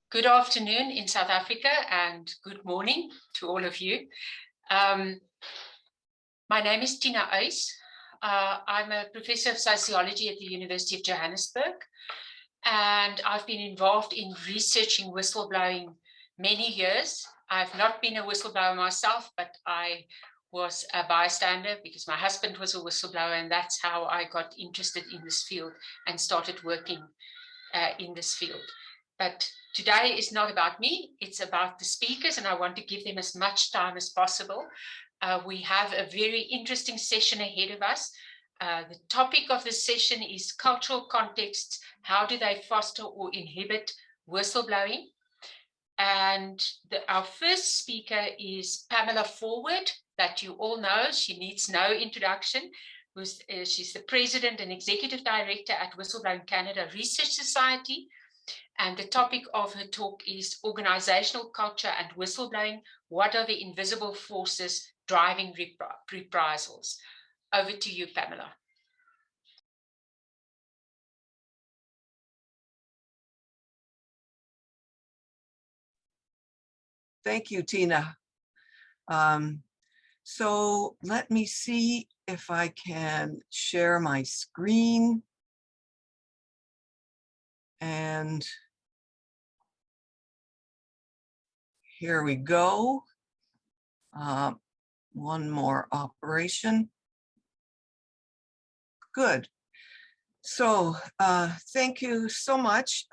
Good afternoon in South Africa and good morning to all of you. My name is Tina Uys. I'm a professor of sociology at the University of Johannesburg, and I've been involved in researching whistleblowing many years. I've not been a whistleblower myself, but I was a bystander because my husband was a whistleblower, and that's how I got interested in this field and started working in this field. But today is not about me, it's about the speakers, and I want to give them as much time as possible. We have a very interesting session ahead of us. The topic of this session is cultural contexts. How do they foster or inhibit whistleblowing? And our first speaker is Pamela Forward, that you all know. She needs no introduction. She's the president and executive director at Whistleblowing Canada Research Society. And the topic of her talk is organizational culture and whistleblowing. What are the invisible forces driving reprisals? Over to you, Pamela. Thank you, Tina. So let me see if I can share my screen. And here we go. One more operation. Good. So thank you so much,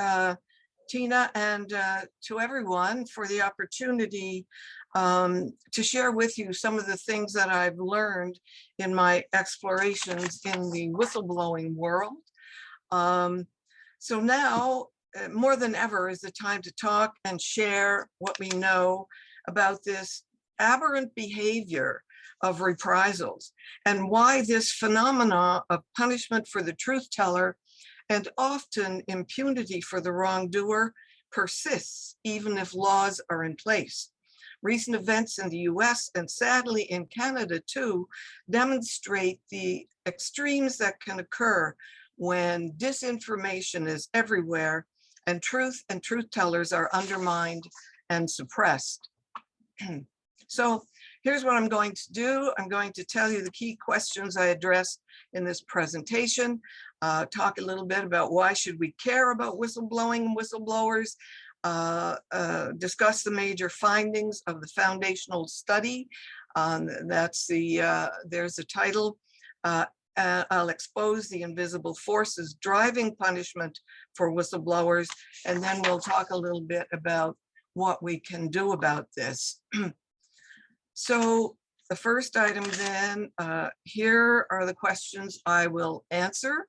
Tina, and to everyone for the opportunity to share with you some of the things that I've learned in my explorations in the whistleblowing world. So now, more than ever, is the time to talk and share what we know about this aberrant behavior of reprisals and why this phenomena of punishment for the truth teller and often impunity for the wrongdoer persists even if laws are in place. Recent events in the US and sadly in Canada too demonstrate the extremes that can occur when disinformation is everywhere and truth tellers are undermined and suppressed. So here's what I'm going to do. I'm going to tell you the key questions I addressed in this presentation, talk a little bit about why should we care about whistleblowing and whistleblowers, discuss the major findings of the foundational study. That's there's a title. I'll expose the invisible forces driving punishment for whistleblowers, and then we'll talk a little bit about what we can do about this. So the first item then, here are the questions I will answer.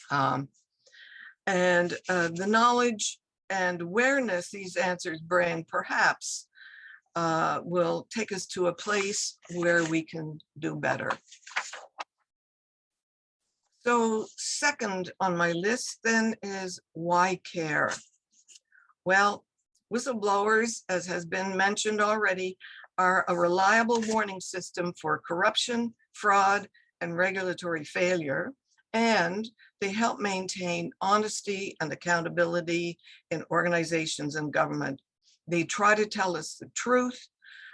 And the knowledge and awareness these answers bring perhaps will take us to a place where we can do better. So second on my list then is why care? Well, whistleblowers, as has been mentioned already, are a reliable warning system for corruption, fraud, and regulatory failure, and they help maintain honesty and accountability in organizations and government. They try to tell us the truth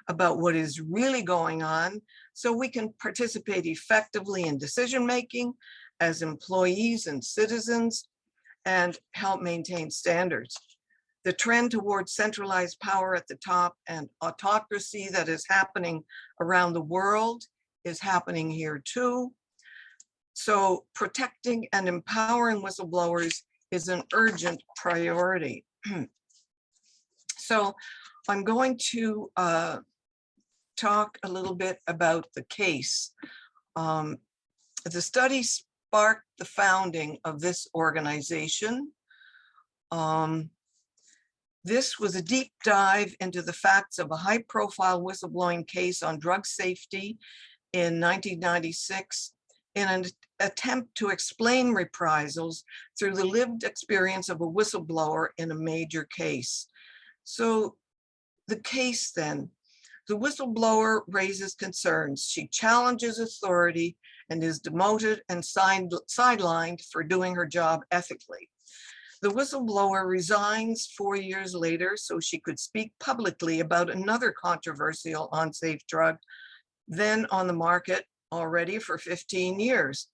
about what is really going on so we can participate effectively in decision-making as employees and citizens and help maintain standards. The trend towards centralized power at the top and autocracy that is happening around the world is happening here too. So protecting and empowering whistleblowers is an urgent priority. So I'm going to talk a little bit about the case. The study sparked the founding of this organization. This was a deep dive into the facts of a high-profile whistleblowing case on drug safety in 1996 in an attempt to explain reprisals through the lived experience of a whistleblower in a major case. So the case then, the whistleblower raises concerns. She challenges authority and is demoted and sidelined for doing her job ethically. The whistleblower resigns 4 years later so she could speak publicly about another controversial unsafe drug, then on the market already for 15 years.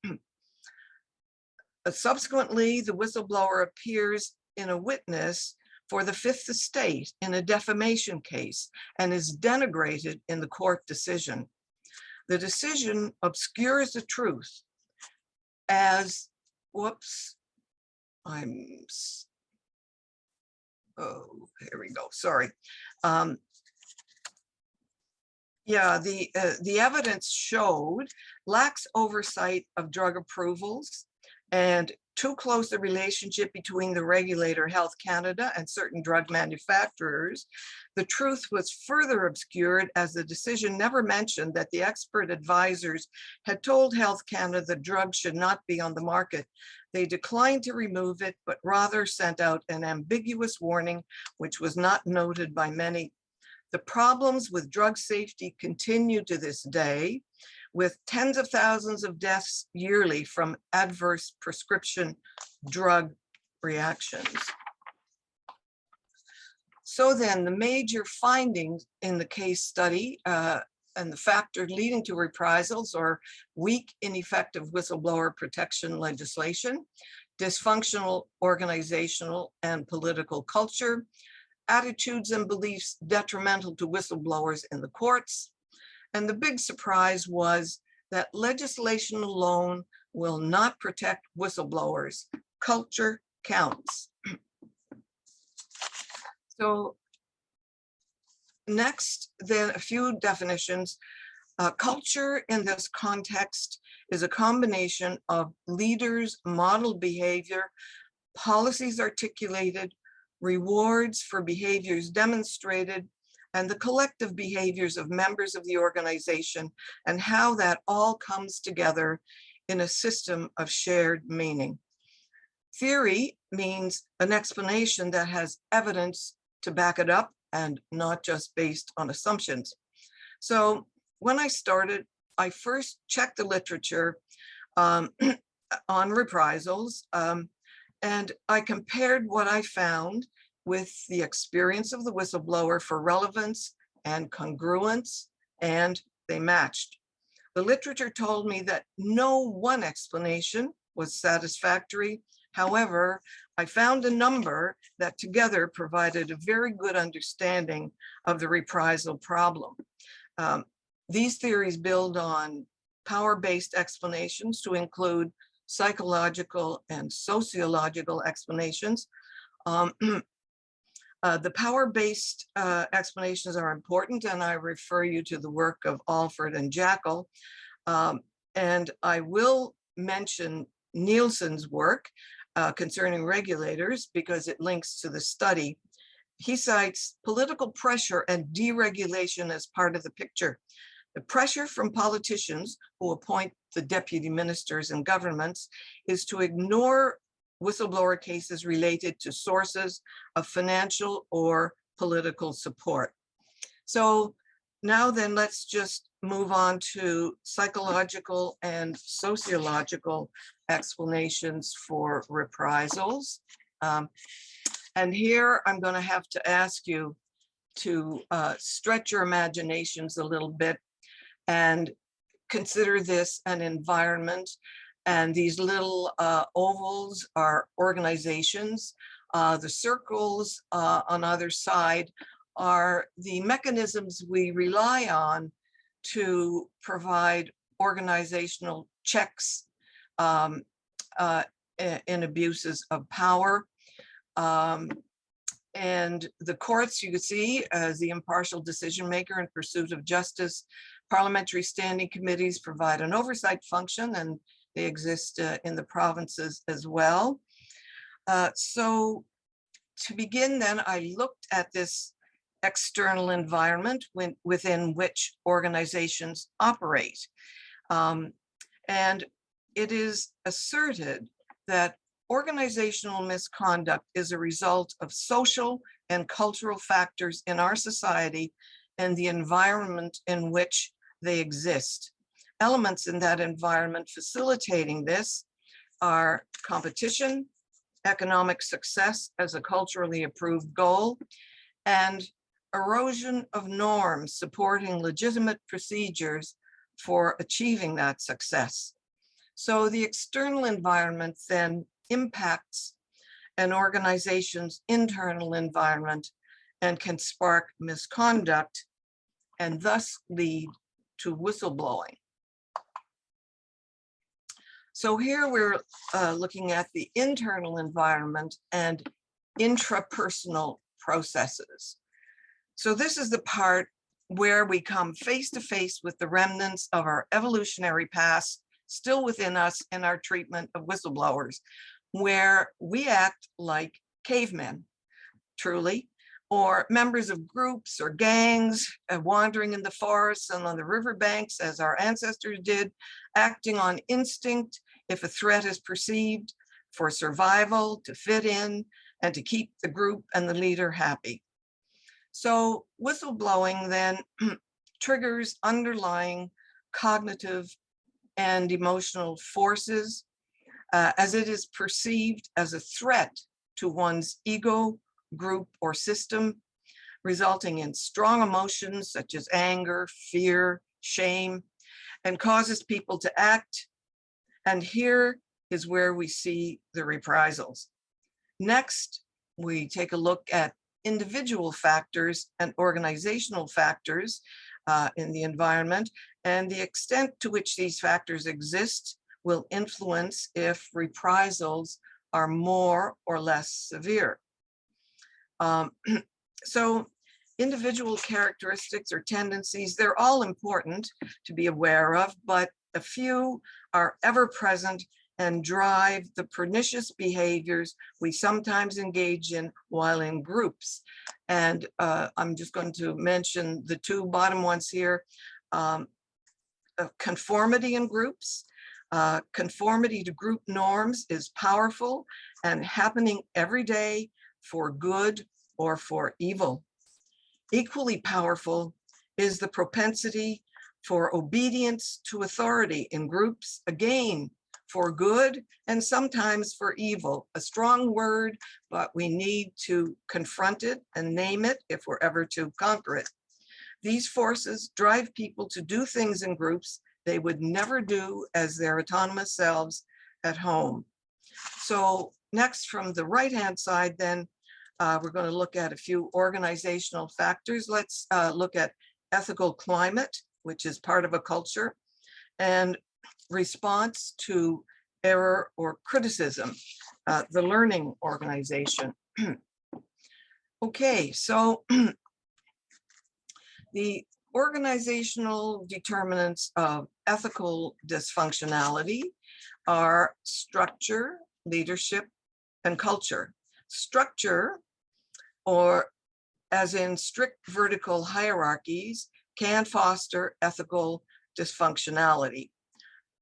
Subsequently, the whistleblower appears in a witness for the Fifth Estate in a defamation case and is denigrated in the court decision. The decision obscures the truth as, whoops, oh, here we go, sorry. Yeah, the evidence showed lacks oversight of drug approvals and too close a relationship between the regulator Health Canada and certain drug manufacturers. The truth was further obscured as the decision never mentioned that the expert advisors had told Health Canada the drug should not be on the market. They declined to remove it, but rather sent out an ambiguous warning, which was not noted by many. The problems with drug safety continue to this day, with tens of thousands of deaths yearly from adverse prescription drug reactions. So then the major findings in the case study and the factors leading to reprisals are weak, ineffective whistleblower protection legislation, dysfunctional organizational and political culture, attitudes and beliefs detrimental to whistleblowers in the courts. And the big surprise was that legislation alone will not protect whistleblowers. Culture counts. So next, then a few definitions. Culture in this context is a combination of leaders' modeled behavior, policies articulated, rewards for behaviors demonstrated, and the collective behaviors of members of the organization, and how that all comes together in a system of shared meaning. Theory means an explanation that has evidence to back it up and not just based on assumptions. So when I started, I first checked the literature on reprisals, and I compared what I found with the experience of the whistleblower for relevance and congruence, and they matched. The literature told me that no one explanation was satisfactory. However, I found a number that together provided a very good understanding of the reprisal problem. These theories build on power-based explanations to include psychological and sociological explanations. The power-based explanations are important, and I refer you to the work of Alford and Jackal. And I will mention Nielsen's work concerning regulators because it links to the study. He cites political pressure and deregulation as part of the picture. The pressure from politicians who appoint the deputy ministers and governments is to ignore whistleblower cases related to sources of financial or political support. So now then, let's just move on to psychological and sociological explanations for reprisals. And here I'm going to have to ask you to stretch your imaginations a little bit and consider this an environment. And these little ovals are organizations. The circles on either side are the mechanisms we rely on to provide organizational checks in abuses of power. And the courts, you can see, as the impartial decision maker in pursuit of justice. Parliamentary standing committees provide an oversight function, and they exist in the provinces as well. So to begin then, I looked at this external environment within which organizations operate. And it is asserted that organizational misconduct is a result of social and cultural factors in our society and the environment in which they exist. Elements in that environment facilitating this are competition, economic success as a culturally approved goal, and erosion of norms supporting legitimate procedures for achieving that success. So the external environment then impacts an organization's internal environment and can spark misconduct and thus lead to whistleblowing. So here we're looking at the internal environment and intrapersonal processes. So this is the part where we come face to face with the remnants of our evolutionary past still within us in our treatment of whistleblowers, where we act like cavemen, truly, or members of groups or gangs wandering in the forests and on the riverbanks as our ancestors did, acting on instinct if a threat is perceived, for survival, to fit in, and to keep the group and the leader happy. So whistleblowing then triggers underlying cognitive and emotional forces as it is perceived as a threat to one's ego, group, or system, resulting in strong emotions such as anger, fear, shame, and causes people to act. And here is where we see the reprisals. Next, we take a look at individual factors and organizational factors in the environment, and the extent to which these factors exist will influence if reprisals are more or less severe. So individual characteristics or tendencies, they're all important to be aware of, but a few are ever present and drive the pernicious behaviors we sometimes engage in while in groups. And I'm just going to mention the two bottom ones here. Conformity in groups. Conformity to group norms is powerful and happening every day for good or for evil. Equally powerful is the propensity for obedience to authority in groups, again, for good and sometimes for evil. A strong word, but we need to confront it and name it if we're ever to conquer it. These forces drive people to do things in groups they would never do as their autonomous selves at home. So next, from the right-hand side, then, we're going to look at a few organizational factors. Let's look at ethical climate, which is part of a culture, and response to error or criticism, the learning organization. Okay, so the organizational determinants of ethical dysfunctionality are structure, leadership, and culture. Structure, or as in strict vertical hierarchies, can foster ethical dysfunctionality.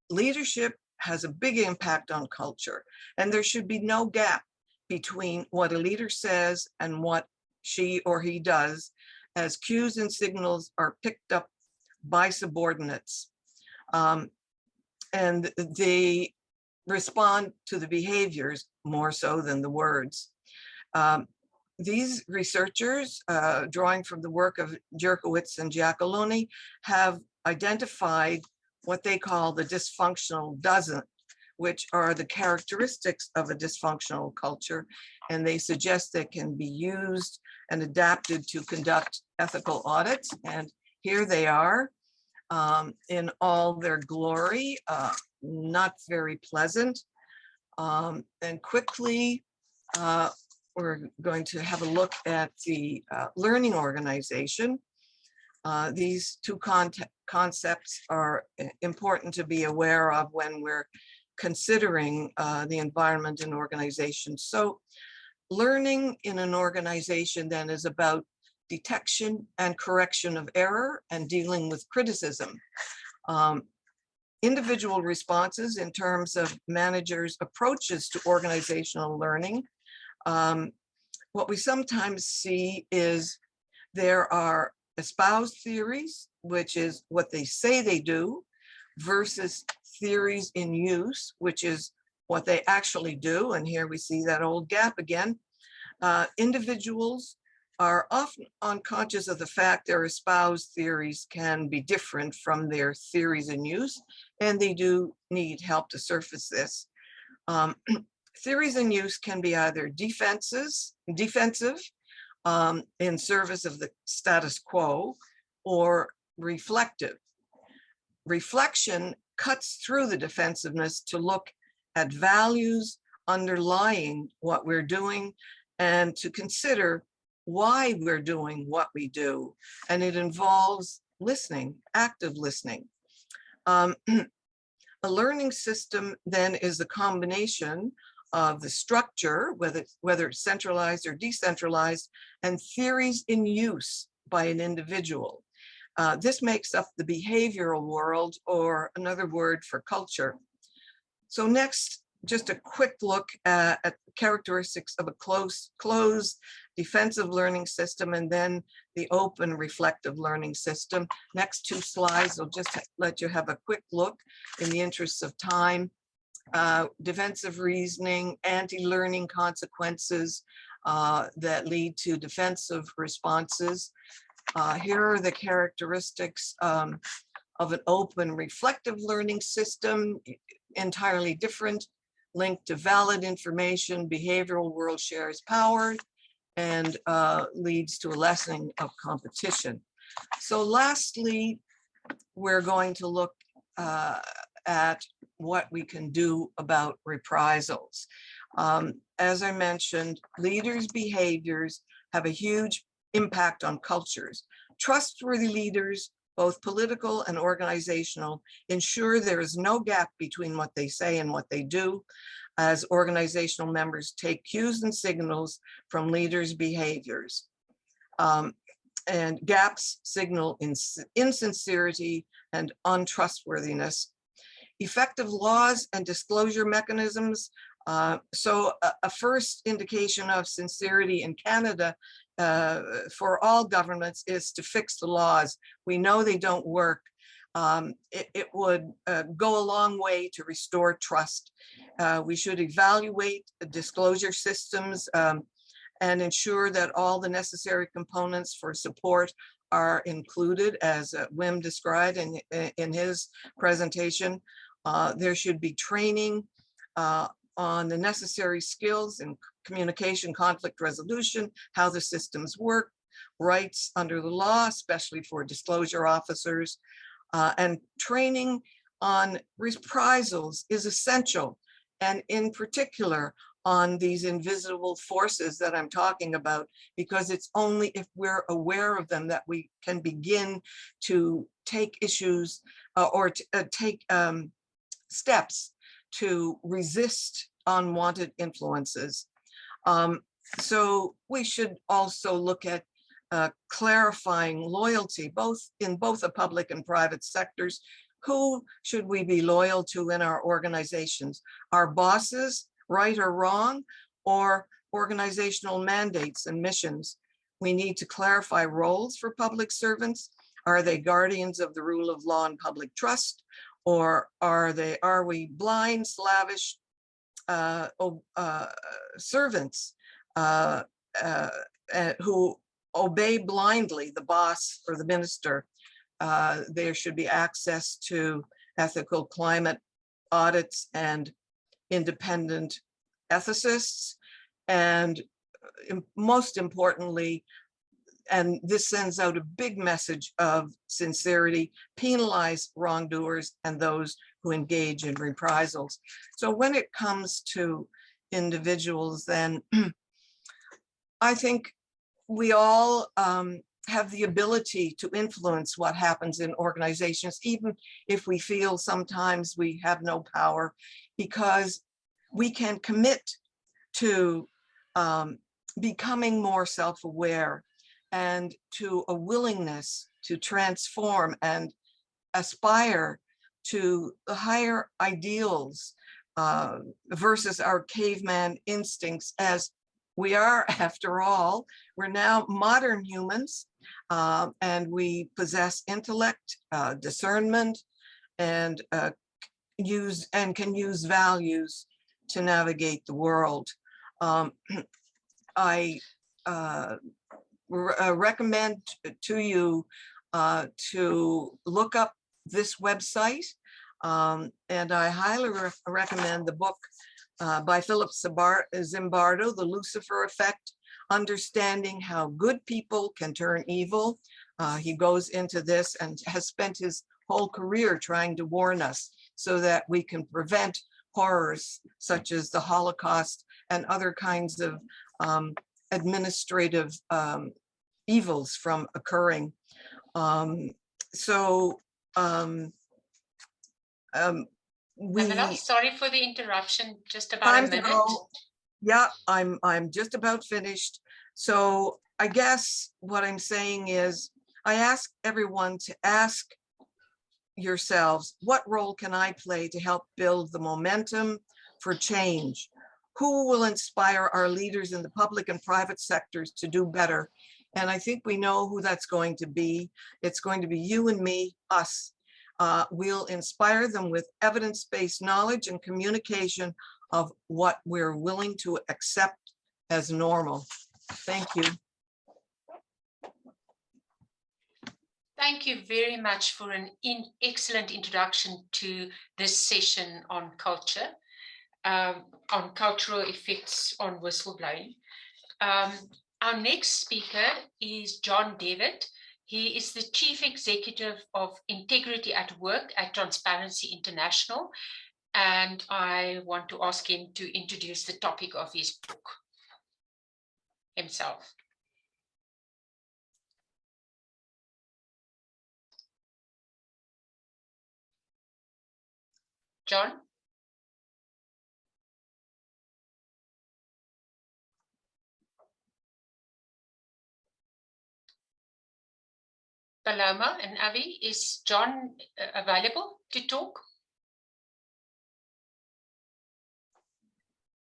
Leadership has a big impact on culture, and there should be no gap between what a leader says and what she or he does, as cues and signals are picked up by subordinates, and they respond to the behaviors more so than the words. These researchers, drawing from the work of Jerkowitz and Giacalone, have identified what they call the dysfunctional dozen, which are the characteristics of a dysfunctional culture, and they suggest they can be used and adapted to conduct ethical audits. And here they are in all their glory, not very pleasant. And quickly, we're going to have a look at the learning organization. These two concepts are important to be aware of when we're considering the environment in organizations. So learning in an organization then is about detection and correction of error and dealing with criticism. Individual responses in terms of managers' approaches to organizational learning. What we sometimes see is there are espoused theories, which is what they say they do, versus theories in use, which is what they actually do. And here we see that old gap again. Individuals are often unconscious of the fact their espoused theories can be different from their theories in use, and they do need help to surface this. Theories in use can be either defensive in service of the status quo, or reflective. Reflection cuts through the defensiveness to look at values underlying what we're doing and to consider why we're doing what we do. And it involves listening, active listening. A learning system then is a combination of the structure, whether it's centralized or decentralized, and theories in use by an individual. This makes up the behavioral world, or another word for culture. So next, just a quick look at characteristics of a closed defensive learning system, and then the open reflective learning system. Next two slides will just let you have a quick look in the interests of time. Defensive reasoning, anti-learning consequences that lead to defensive responses. Here are the characteristics of an open reflective learning system, entirely different, linked to valid information, behavioral world shares power, and leads to a lessening of competition. So lastly, we're going to look at what we can do about reprisals. As I mentioned, leaders' behaviors have a huge impact on cultures. Trustworthy leaders, both political and organizational, ensure there is no gap between what they say and what they do, as organizational members take cues and signals from leaders' behaviors. And gaps signal insincerity and untrustworthiness. Effective laws and disclosure mechanisms. So a first indication of sincerity in Canada for all governments is to fix the laws. We know they don't work. It would go a long way to restore trust. We should evaluate the disclosure systems and ensure that all the necessary components for support are included, as Wim described in his presentation. There should be training on the necessary skills in communication, conflict resolution, how the systems work, rights under the law, especially for disclosure officers, and training on reprisals is essential, and in particular on these invisible forces that I'm talking about, because it's only if we're aware of them that we can begin to take issues or take steps to resist unwanted influences. So we should also look at clarifying loyalty, in both the public and private sectors. Who should we be loyal to in our organizations? Our bosses, right or wrong, or organizational mandates and missions? We need to clarify roles for public servants. Are they guardians of the rule of law and public trust? Or are we blind, slavish servants who obey blindly the boss or the minister? There should be access to ethical climate audits and independent ethicists, and most importantly, and this sends out a big message of sincerity, penalize wrongdoers and those who engage in reprisals. So when it comes to individuals, then I think we all have the ability to influence what happens in organizations, even if we feel sometimes we have no power, because we can commit to becoming more self-aware and to a willingness to transform and aspire to the higher ideals versus our caveman instincts, as we are, after all, we're now modern humans, and we possess intellect, discernment, and can use values to navigate the world. I recommend to you to look up this website, and I highly recommend the book by Philip Zimbardo, The Lucifer Effect, Understanding How Good People Can Turn Evil. He goes into this and has spent his whole career trying to warn us so that we can prevent horrors such as the Holocaust and other kinds of administrative evils from occurring. Pamela, sorry for the interruption, just about a minute. Yeah, I'm just about finished. So I guess what I'm saying is I ask everyone to ask yourselves, what role can I play to help build the momentum for change? Who will inspire our leaders in the public and private sectors to do better? And I think we know who that's going to be. It's going to be you and me, us. We'll inspire them with evidence-based knowledge and communication of what we're willing to accept as normal. Thank you. Thank you very much for an excellent introduction to this session on culture, on cultural effects on whistleblowing. Our next speaker is John Devitt. He is the Chief Executive of Integrity at Work at Transparency International, and I want to ask him to introduce the topic of his book himself. John? Paloma and Avi, is John available to talk?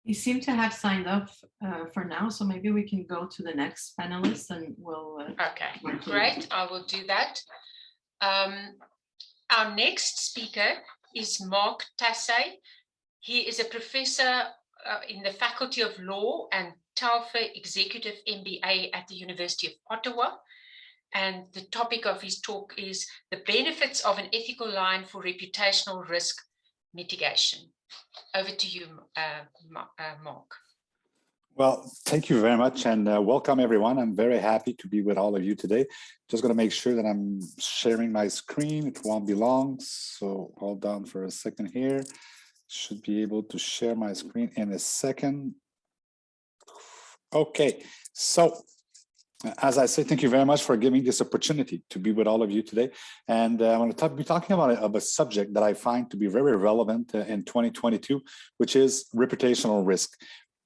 You seem to have signed up for now, so maybe we can go to the next panelist and we'll... Okay, great, I will do that. Our next speaker is Marc Tassé. He is a professor in the Faculty of Law and Telfer Executive MBA at the University of Ottawa. And the topic of his talk is the benefits of an ethical line for reputational risk mitigation. Over to you, Marc. Well, thank you very much and welcome everyone. I'm very happy to be with all of you today. Just going to make sure that I'm sharing my screen. It won't be long, so hold on for a second here. Should be able to share my screen in a second. Okay, so as I say, thank you very much for giving this opportunity to be with all of you today. And I want to be talking about a subject that I find to be very relevant in 2022, which is reputational risk.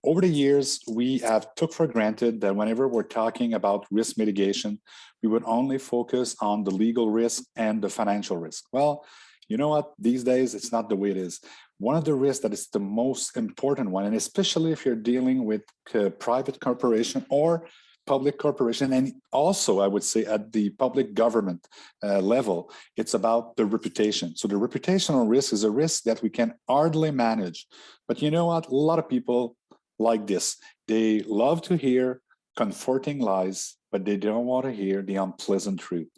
Over the years, we have took for granted that whenever we're talking about risk mitigation, we would only focus on the legal risk and the financial risk. Well, you know what? These days, it's not the way it is. One of the risks that is the most important one, and especially if you're dealing with private corporation or public corporation, and also I would say at the public government level, it's about the reputation. So the reputational risk is a risk that we can hardly manage. But you know what? A lot of people like this. They love to hear comforting lies, but they don't want to hear the unpleasant truth.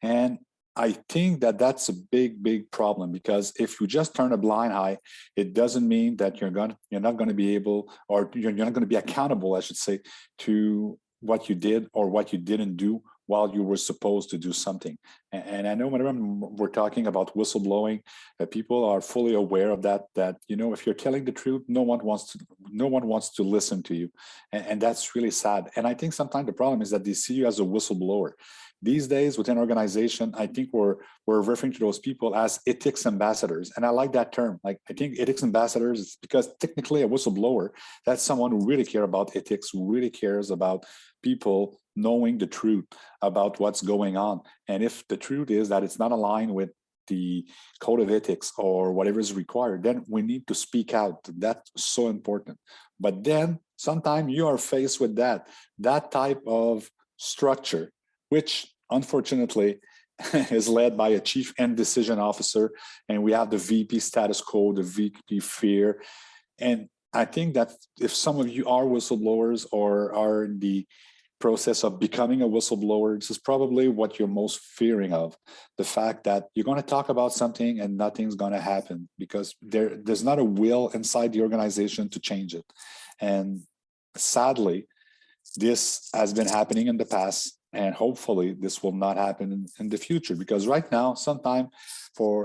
And I think that that's a big problem, because if you just turn a blind eye, it doesn't mean that you're not going to be able, or you're not going to be accountable, I should say, to what you did or what you didn't do while you were supposed to do something. And I know whenever we're talking about whistleblowing, people are fully aware of that, you know, if you're telling the truth, no one wants to listen to you. And that's really sad. And I think sometimes the problem is that they see you as a whistleblower. These days within organization, I think we're referring to those people as ethics ambassadors. And I like that term. Like, I think ethics ambassadors is because technically a whistleblower, that's someone who really cares about ethics, who really cares about people knowing the truth about what's going on. And if the truth is that it's not aligned with the code of ethics or whatever is required, then we need to speak out. That's so important. But then sometimes you are faced with that type of structure, which unfortunately is led by a chief end decision officer. And we have the VP status quo, the VP fear. And I think that if some of you are whistleblowers or are in the process of becoming a whistleblower, this is probably what you're most fearing of. The fact that you're going to talk about something and nothing's going to happen because there's not a will inside the organization to change it. And sadly, this has been happening in the past, and hopefully this will not happen in the future, because right now, sometimes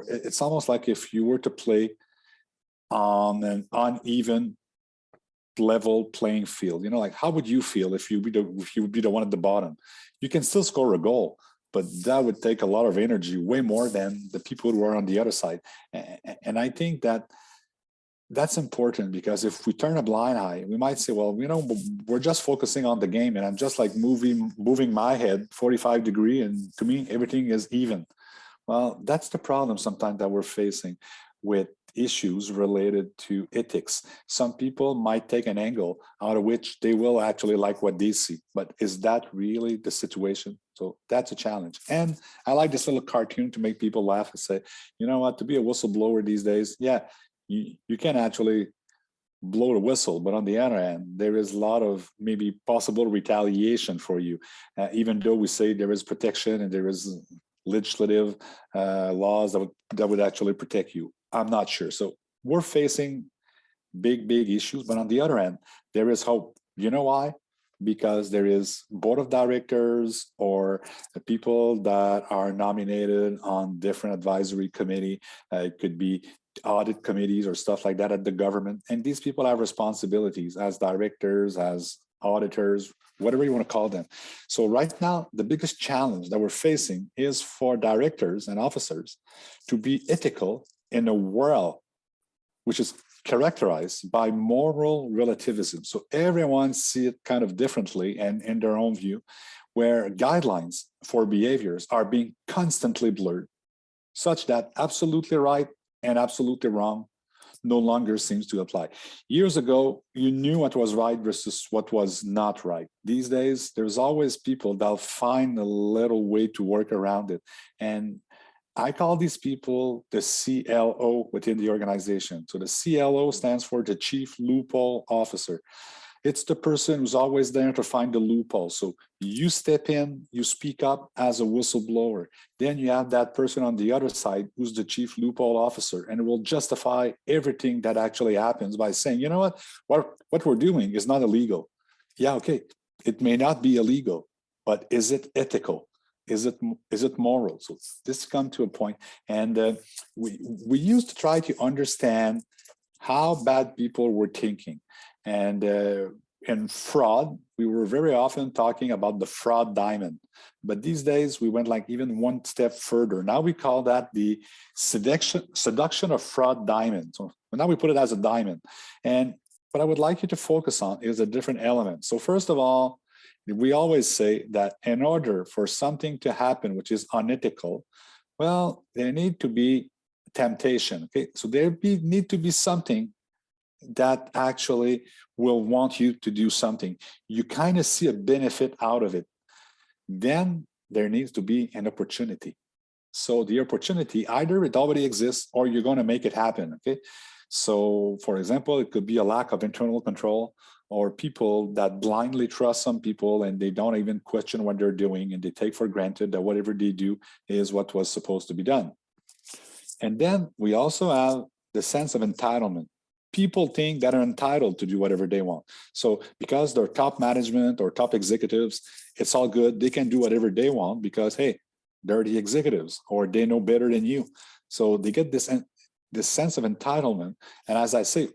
it's almost like if you were to play on an uneven level playing field, you know, like how would you feel if you would be the one at the bottom? You can still score a goal, but that would take a lot of energy, way more than the people who are on the other side. And I think that that's important, because if we turn a blind eye, we might say, well, you know, we're just focusing on the game and I'm just like moving my head 45 degrees, and to me, everything is even. Well, that's the problem sometimes that we're facing with issues related to ethics. Some people might take an angle out of which they will actually like what they see, but is that really the situation? So that's a challenge. And I like this little cartoon to make people laugh and say, you know what, to be a whistleblower these days, yeah, you can actually blow the whistle, but on the other hand, there is a lot of maybe possible retaliation for you, even though we say there is protection and there is legislative laws that would actually protect you. I'm not sure. So we're facing big issues, but on the other hand, there is hope. You know why? Because there is board of directors or people that are nominated on different advisory committee. It could be audit committees or stuff like that at the government. And these people have responsibilities as directors, as auditors, whatever you want to call them. So right now, the biggest challenge that we're facing is for directors and officers to be ethical in a world which is characterized by moral relativism. So everyone sees it kind of differently and in their own view, where guidelines for behaviors are being constantly blurred, such that absolutely right and absolutely wrong no longer seems to apply. Years ago, you knew what was right versus what was not right. These days, there's always people that'll find a little way to work around it. And I call these people the CLO within the organization. So the CLO stands for the Chief Loophole Officer. It's the person who's always there to find the loophole. So you step in, you speak up as a whistleblower. Then you have that person on the other side who's the Chief Loophole Officer, and it will justify everything that actually happens by saying, you know what we're doing is not illegal. Yeah, okay, it may not be illegal, but is it ethical? Is it moral? So this comes to a point, and we used to try to understand how bad people were thinking. And in fraud, we were very often talking about the fraud diamond. But these days, we went like even one step further. Now we call that the seduction of fraud diamond. So now we put it as a diamond. And what I would like you to focus on is a different element. So first of all, we always say that in order for something to happen which is unethical, well, there need to be temptation. Okay, so there need to be something that actually will want you to do something. You kind of see a benefit out of it. Then there needs to be an opportunity. So the opportunity, either it already exists or you're going to make it happen. Okay. So for example, it could be a lack of internal control, or people that blindly trust some people and they don't even question what they're doing, and they take for granted that whatever they do is what was supposed to be done. And then we also have the sense of entitlement. People think that are entitled to do whatever they want. So because they're top management or top executives, it's all good. They can do whatever they want because, hey, they're the executives or they know better than you. So they get this sense of entitlement. And as I say,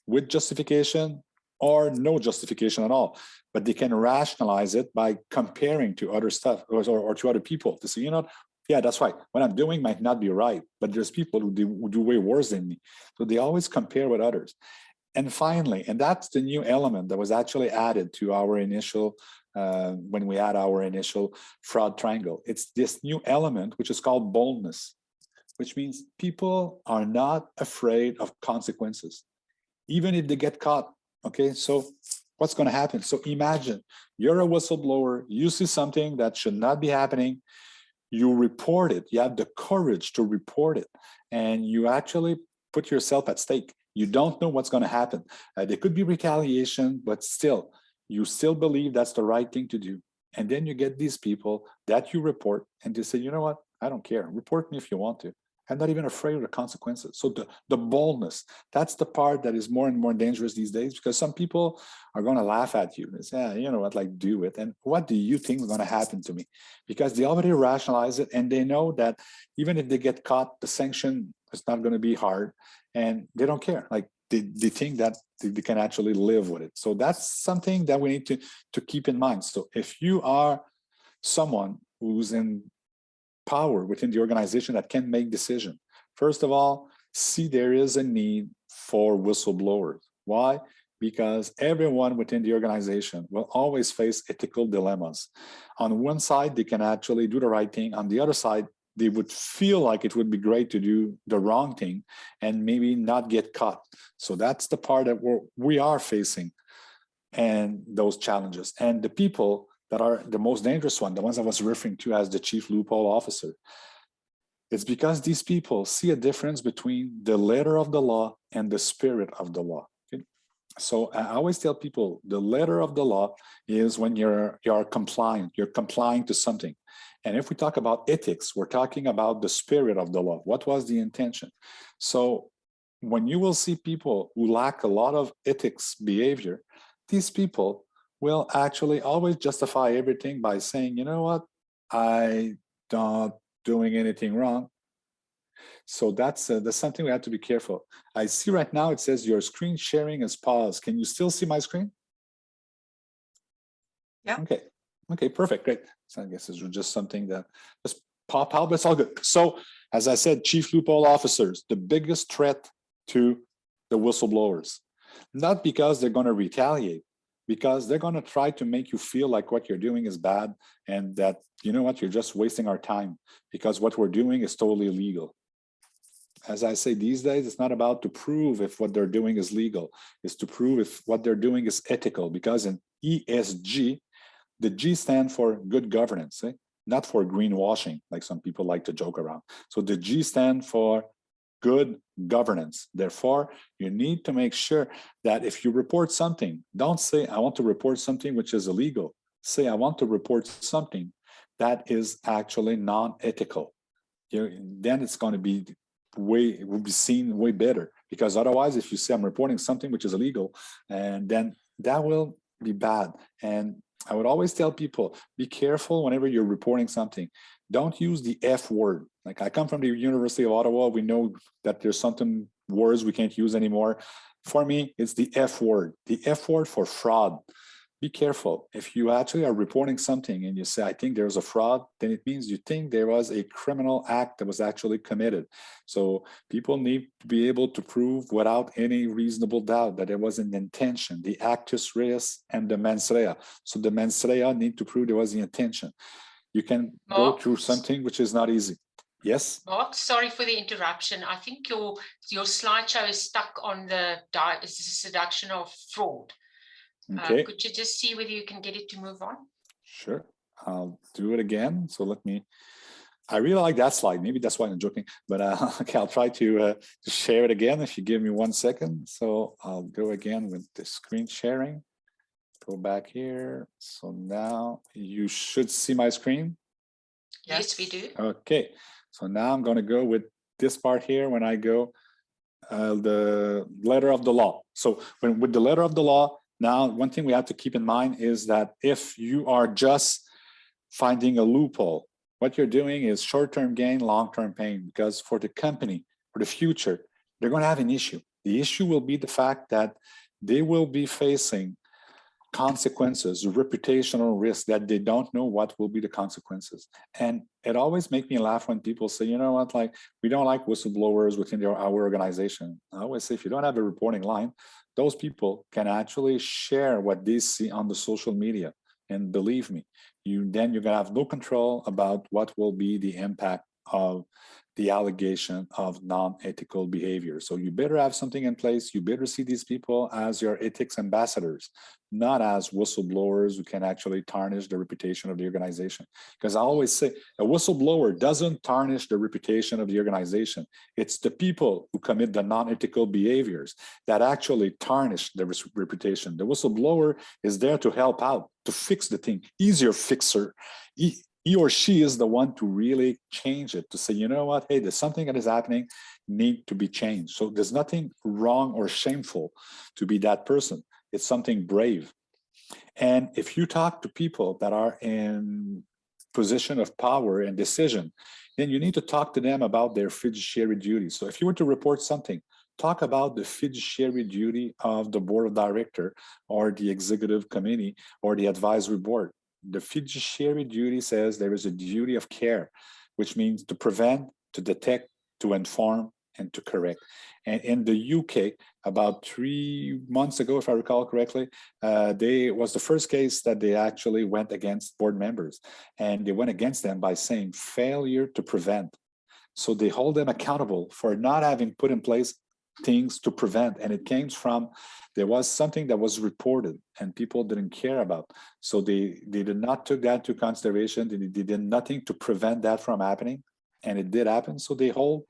with justification or no justification at all, but they can rationalize it by comparing to other stuff or to other people to say, you know, yeah, that's right. What I'm doing might not be right, but there's people who do way worse than me. So they always compare with others. And finally, and that's the new element that was actually added to our initial, when we had our initial fraud triangle. It's this new element, which is called boldness, which means people are not afraid of consequences, even if they get caught. Okay, so what's going to happen? So imagine you're a whistleblower, you see something that should not be happening, you report it, you have the courage to report it, and you actually put yourself at stake. You don't know what's going to happen. There could be retaliation, but still, you still believe that's the right thing to do. And then you get these people that you report and they say, you know what, I don't care. Report me if you want to. I'm not even afraid of the consequences. So the boldness, that's the part that is more and more dangerous these days, because some people are going to laugh at you and say, you know what, like, do it. And what do you think is going to happen to me? Because they already rationalize it, and they know that even if they get caught, the sanction is not going to be hard, and they don't care. Like, they think that they can actually live with it. So that's something that we need to keep in mind. So if you are someone who's in power within the organization that can make decisions, first of all, see there is a need for whistleblowers. Why? Because everyone within the organization will always face ethical dilemmas. On one side, they can actually do the right thing. On the other side, they would feel like it would be great to do the wrong thing and maybe not get caught. So that's the part that we are facing, and those challenges. And the people that are the most dangerous one, the ones I was referring to as the chief loophole officer, it's because these people see a difference between the letter of the law and the spirit of the law. Okay? So I always tell people the letter of the law is when you're compliant, you're complying to something. And if we talk about ethics, we're talking about the spirit of the law. What was the intention? So when you will see people who lack a lot of ethics behavior, these people will actually always justify everything by saying, you know what, I don't doing anything wrong. So that's something we have to be careful. I see right now it says your screen sharing is paused. Can you still see my screen? Yeah. Okay, perfect, great. So I guess it's just something that just pop out, but it's all good. So as I said, chief loophole officers, the biggest threat to the whistleblowers, not because they're going to retaliate, because they're going to try to make you feel like what you're doing is bad and that, you know what, you're just wasting our time because what we're doing is totally illegal. As I say, these days, it's not about to prove if what they're doing is legal. It's to prove if what they're doing is ethical, because in ESG, the G stand for good governance, not for greenwashing, like some people like to joke around. So the G stand for good governance. Therefore, you need to make sure that if you report something, don't say, I want to report something which is illegal. Say, I want to report something that is actually non-ethical. Then it's going to be it will be seen way better, because otherwise, if you say I'm reporting something which is illegal, and then that will be bad. And I would always tell people, be careful whenever you're reporting something. Don't use the F word. Like, I come from the University of Ottawa. We know that there's something words we can't use anymore. For me, it's the F word. The F word for fraud. Be careful. If you actually are reporting something and you say, I think there's a fraud, then it means you think there was a criminal act that was actually committed. So people need to be able to prove without any reasonable doubt that there was an intention, the actus reus and the mens rea. So the mens rea need to prove there was the intention. You can go through something which is not easy. Yes? Marc, sorry for the interruption. I think your slideshow is stuck on the seduction of fraud. Okay. Could you just see whether you can get it to move on? Sure. I'll do it again. So I really like that slide. Maybe that's why I'm joking, but okay, I'll try to share it again if you give me 1 second. So I'll go again with the screen sharing. Go back here. So now you should see my screen. Yes, we do. Okay. So now I'm going to go with this part here when I go the letter of the law. So with the letter of the law, now, one thing we have to keep in mind is that if you are just finding a loophole, what you're doing is short-term gain, long-term pain, because for the company, for the future, they're going to have an issue. The issue will be the fact that they will be facing consequences, reputational risk that they don't know what will be the consequences. And it always makes me laugh when people say, you know what, like, we don't like whistleblowers within our organization. I always say, if you don't have a reporting line, those people can actually share what they see on the social media. And believe me, then you're going to have no control about what will be the impact of the allegation of non-ethical behavior. So you better have something in place. You better see these people as your ethics ambassadors, not as whistleblowers who can actually tarnish the reputation of the organization. Because I always say a whistleblower doesn't tarnish the reputation of the organization. It's the people who commit the non-ethical behaviors that actually tarnish the reputation. The whistleblower is there to help out, to fix the thing. He's your fixer. He or she is the one to really change it, to say, you know what, hey, there's something that is happening, need to be changed. So there's nothing wrong or shameful to be that person. It's something brave. And if you talk to people that are in position of power and decision, then you need to talk to them about their fiduciary duties. So if you were to report something, talk about the fiduciary duty of the board of director or the executive committee or the advisory board. The fiduciary duty says there is a duty of care, which means to prevent, to detect, to inform, and to correct. And in the UK, about 3 months ago, if I recall correctly, they was the first case that they actually went against board members. And they went against them by saying failure to prevent. So they hold them accountable for not having put in place things to prevent. And it came from, there was something that was reported and people didn't care about. So they did not take that into consideration. They did nothing to prevent that from happening. And it did happen. So they hold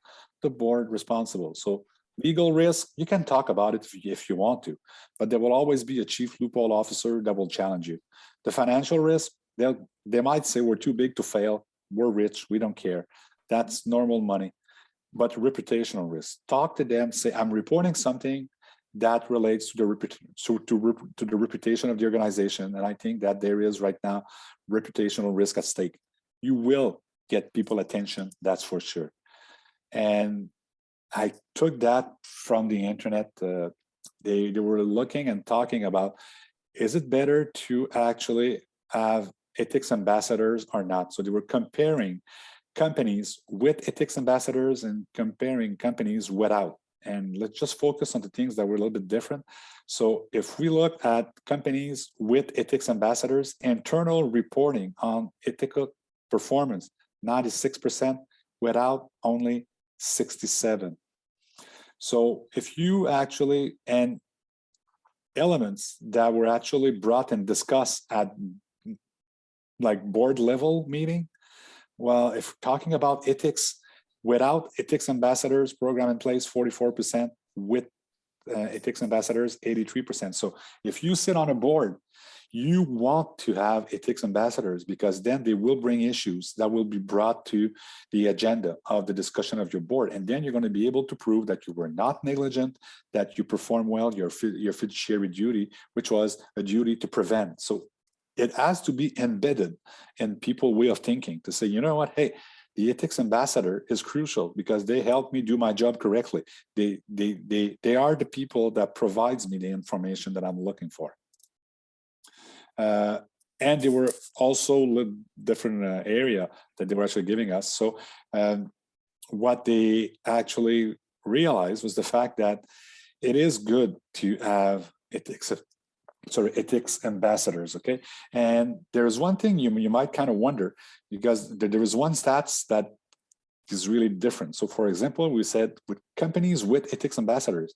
the board responsible. So legal risk, you can talk about it if you want to, but there will always be a chief loophole officer that will challenge you. The financial risk, they might say we're too big to fail. We're rich, we don't care. That's normal money. But reputational risk, talk to them, say, I'm reporting something that relates to the reputation of the organization. And I think that there is right now reputational risk at stake. You will get people attention, that's for sure. And I took that from the internet. They were looking and talking about, is it better to actually have ethics ambassadors or not? So they were comparing companies with ethics ambassadors and comparing companies without. And let's just focus on the things that were a little bit different. So if we look at companies with ethics ambassadors, internal reporting on ethical performance, 96%, without only 67. So if you actually, and elements that were actually brought and discussed at like board level meeting, well, if talking about ethics, without ethics ambassadors program in place, 44%, with ethics ambassadors, 83%. So if you sit on a board, you want to have ethics ambassadors because then they will bring issues that will be brought to the agenda of the discussion of your board. And then you're going to be able to prove that you were not negligent, that you performed well your fiduciary duty, which was a duty to prevent. So it has to be embedded in people's way of thinking to say, you know what, hey, the ethics ambassador is crucial because they help me do my job correctly. They are the people that provides me the information that I'm looking for. And they were also different area that they were actually giving us. So what they actually realized was the fact that it is good to have ethics ambassadors, okay? And there's one thing you might kind of wonder, because there is one stats that is really different. So for example, we said with companies with ethics ambassadors,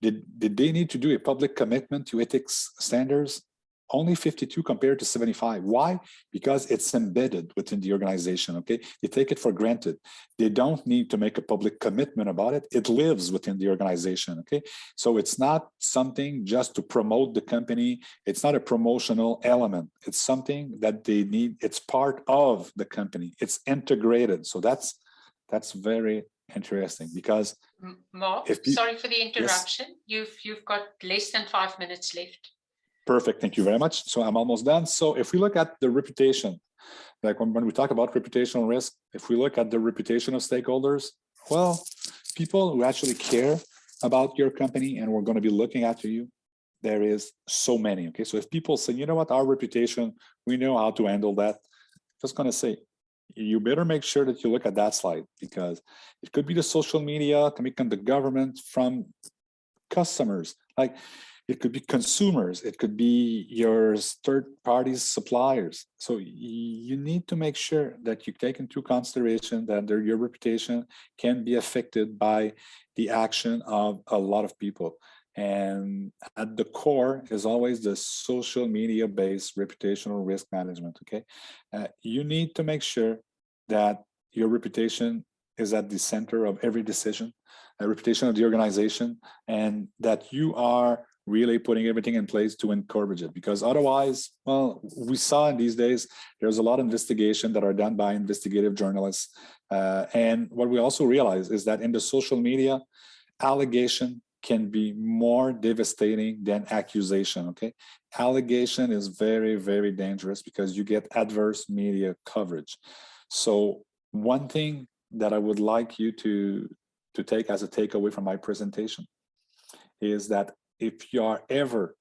did they need to do a public commitment to ethics standards? Only 52 compared to 75. Why? Because it's embedded within the organization, okay? They take it for granted. They don't need to make a public commitment about it. It lives within the organization, okay? So it's not something just to promote the company. It's not a promotional element. It's something that they need. It's part of the company. It's integrated. So that's very interesting because Marc, sorry for the interruption. Yes. You've got less than 5 minutes left. Perfect, thank you very much. So I'm almost done. So if we look at the reputation, like when we talk about reputational risk, if we look at the reputation of stakeholders, well, people who actually care about your company and we're going to be looking after you, there is so many, okay? So if people say, you know what, our reputation, we know how to handle that, just going to say, you better make sure that you look at that slide because it could be the social media, it can be the government, from customers. Like, it could be consumers, it could be your third-party suppliers. So you need to make sure that you take into consideration that your reputation can be affected by the action of a lot of people. And at the core is always the social media-based reputational risk management, okay? You need to make sure that your reputation is at the center of every decision, a reputation of the organization, and that you are really putting everything in place to encourage it. Because otherwise, well, we saw in these days, there's a lot of investigation that are done by investigative journalists. And what we also realize is that in the social media, allegation can be more devastating than accusation, okay? Allegation is very, very dangerous because you get adverse media coverage. So one thing that I would like you to take as a takeaway from my presentation is that if you are ever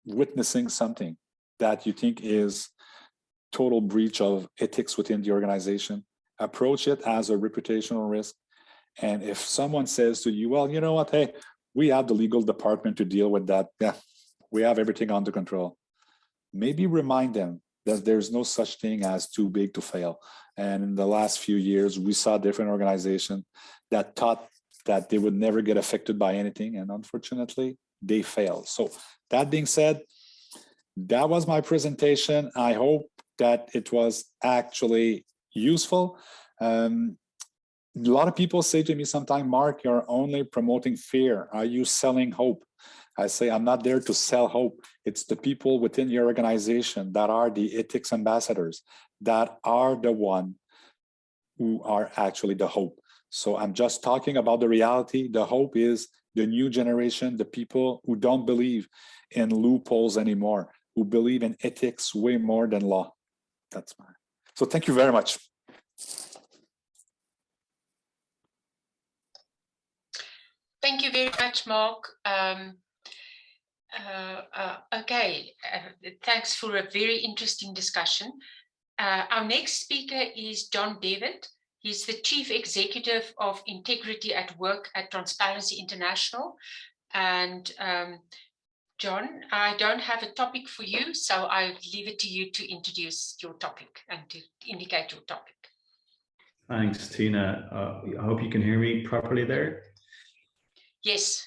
witnessing something that you think is total breach of ethics within the organization, approach it as a reputational risk. And if someone says to you, well, you know what, hey, we have the legal department to deal with that. Yeah, we have everything under control. Maybe remind them that there's no such thing as too big to fail. And in the last few years, we saw different organizations that thought that they would never get affected by anything. And unfortunately, they failed. So that being said, that was my presentation. I hope that it was actually useful. A lot of people say to me sometimes, Marc, you're only promoting fear. Are you selling hope? I say, I'm not there to sell hope. It's the people within your organization that are the ethics ambassadors, that are the one who are actually the hope. So I'm just talking about the reality. The hope is the new generation, the people who don't believe in loopholes anymore, who believe in ethics way more than law. That's mine. So thank you very much. Thank you very much, Marc. Thanks for a very interesting discussion. Our next speaker is John Devitt. He's the Chief Executive of Integrity at Work at Transparency International. And John, I don't have a topic for you, so I'll leave it to you to introduce your topic and to indicate your topic. Thanks, Tina. I hope you can hear me properly there. Yes.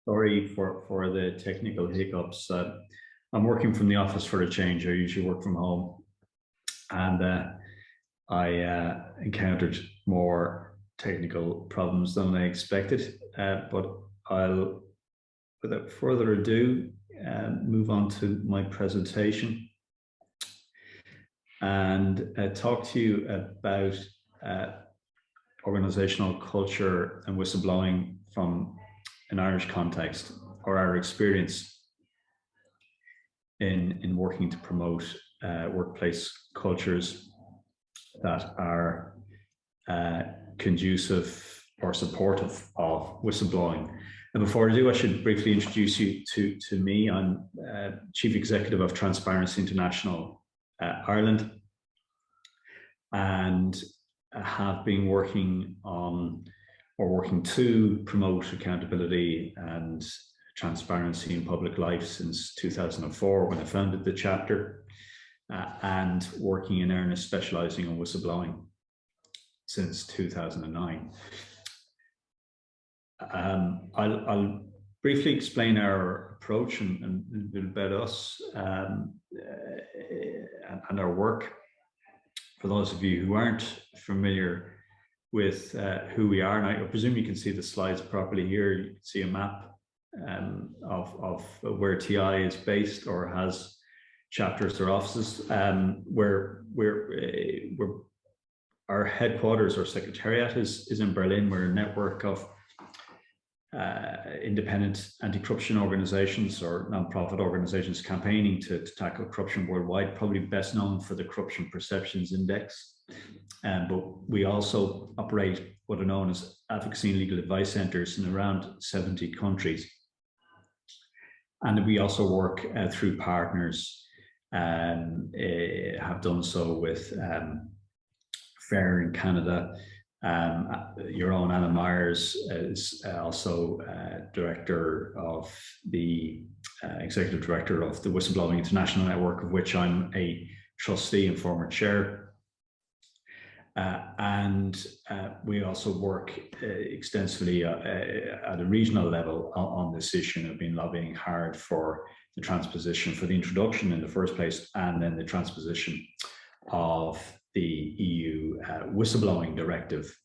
Sorry for the technical hiccups. I'm working from the office for a change. I usually work from home. And I encountered more technical problems than I expected. But I'll, without further ado, move on to my presentation and talk to you about organizational culture and whistleblowing from an Irish context, or our experience in working to promote workplace cultures that are conducive or supportive of whistleblowing. And before I do, I should briefly introduce you to me. I'm Chief Executive of Transparency International Ireland, and have been working on or working to promote accountability and transparency in public life since 2004 when I founded the chapter, and working in earnest specializing on whistleblowing since 2009. I'll briefly explain our approach and a bit about us and our work. For those of you who aren't familiar with who we are, and I presume you can see the slides properly here. You can see a map of where TI is based or has chapters or offices. Where our headquarters or secretariat is in Berlin. We're a network of independent anti-corruption organizations or non-profit organizations campaigning to tackle corruption worldwide, probably best known for the Corruption Perceptions Index. But we also operate what are known as advocacy and legal advice centers in around 70 countries. And we also work through partners, have done so with FAIR in Canada. Your own Anna Myers is also director of the Executive Director of the Whistleblowing International Network, of which I'm a trustee and former chair. We also work extensively at a regional level on this issue, and have been lobbying hard for the transposition, for the introduction in the first place, and then the transposition of the EU whistleblowing directive.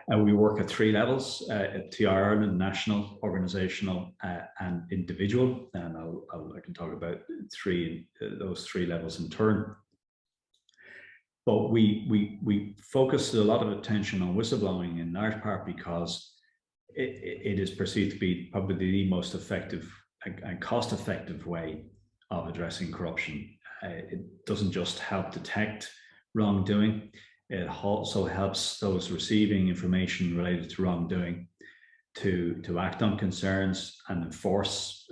We work at 3 levels, at TI Ireland, national, organisational, and individual, and I can talk about those 3 levels in turn. But we focus a lot of attention on whistleblowing in large part because it is perceived to be probably the most effective and cost-effective way of addressing corruption. It doesn't just help detect wrongdoing, it also helps those receiving information related to wrongdoing to act on concerns and enforce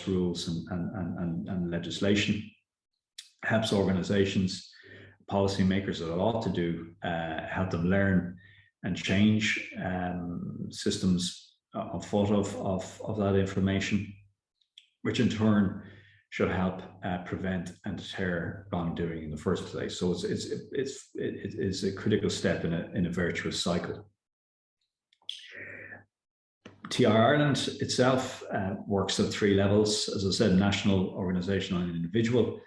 rules and legislation. Helps organisations, policymakers that a lot to do, help them learn and change systems on foot of that information, which in turn should help prevent and deter wrongdoing in the first place. So it's a critical step in a virtuous cycle. TI Ireland itself works at 3 levels, as I said, national, organisational, and individual.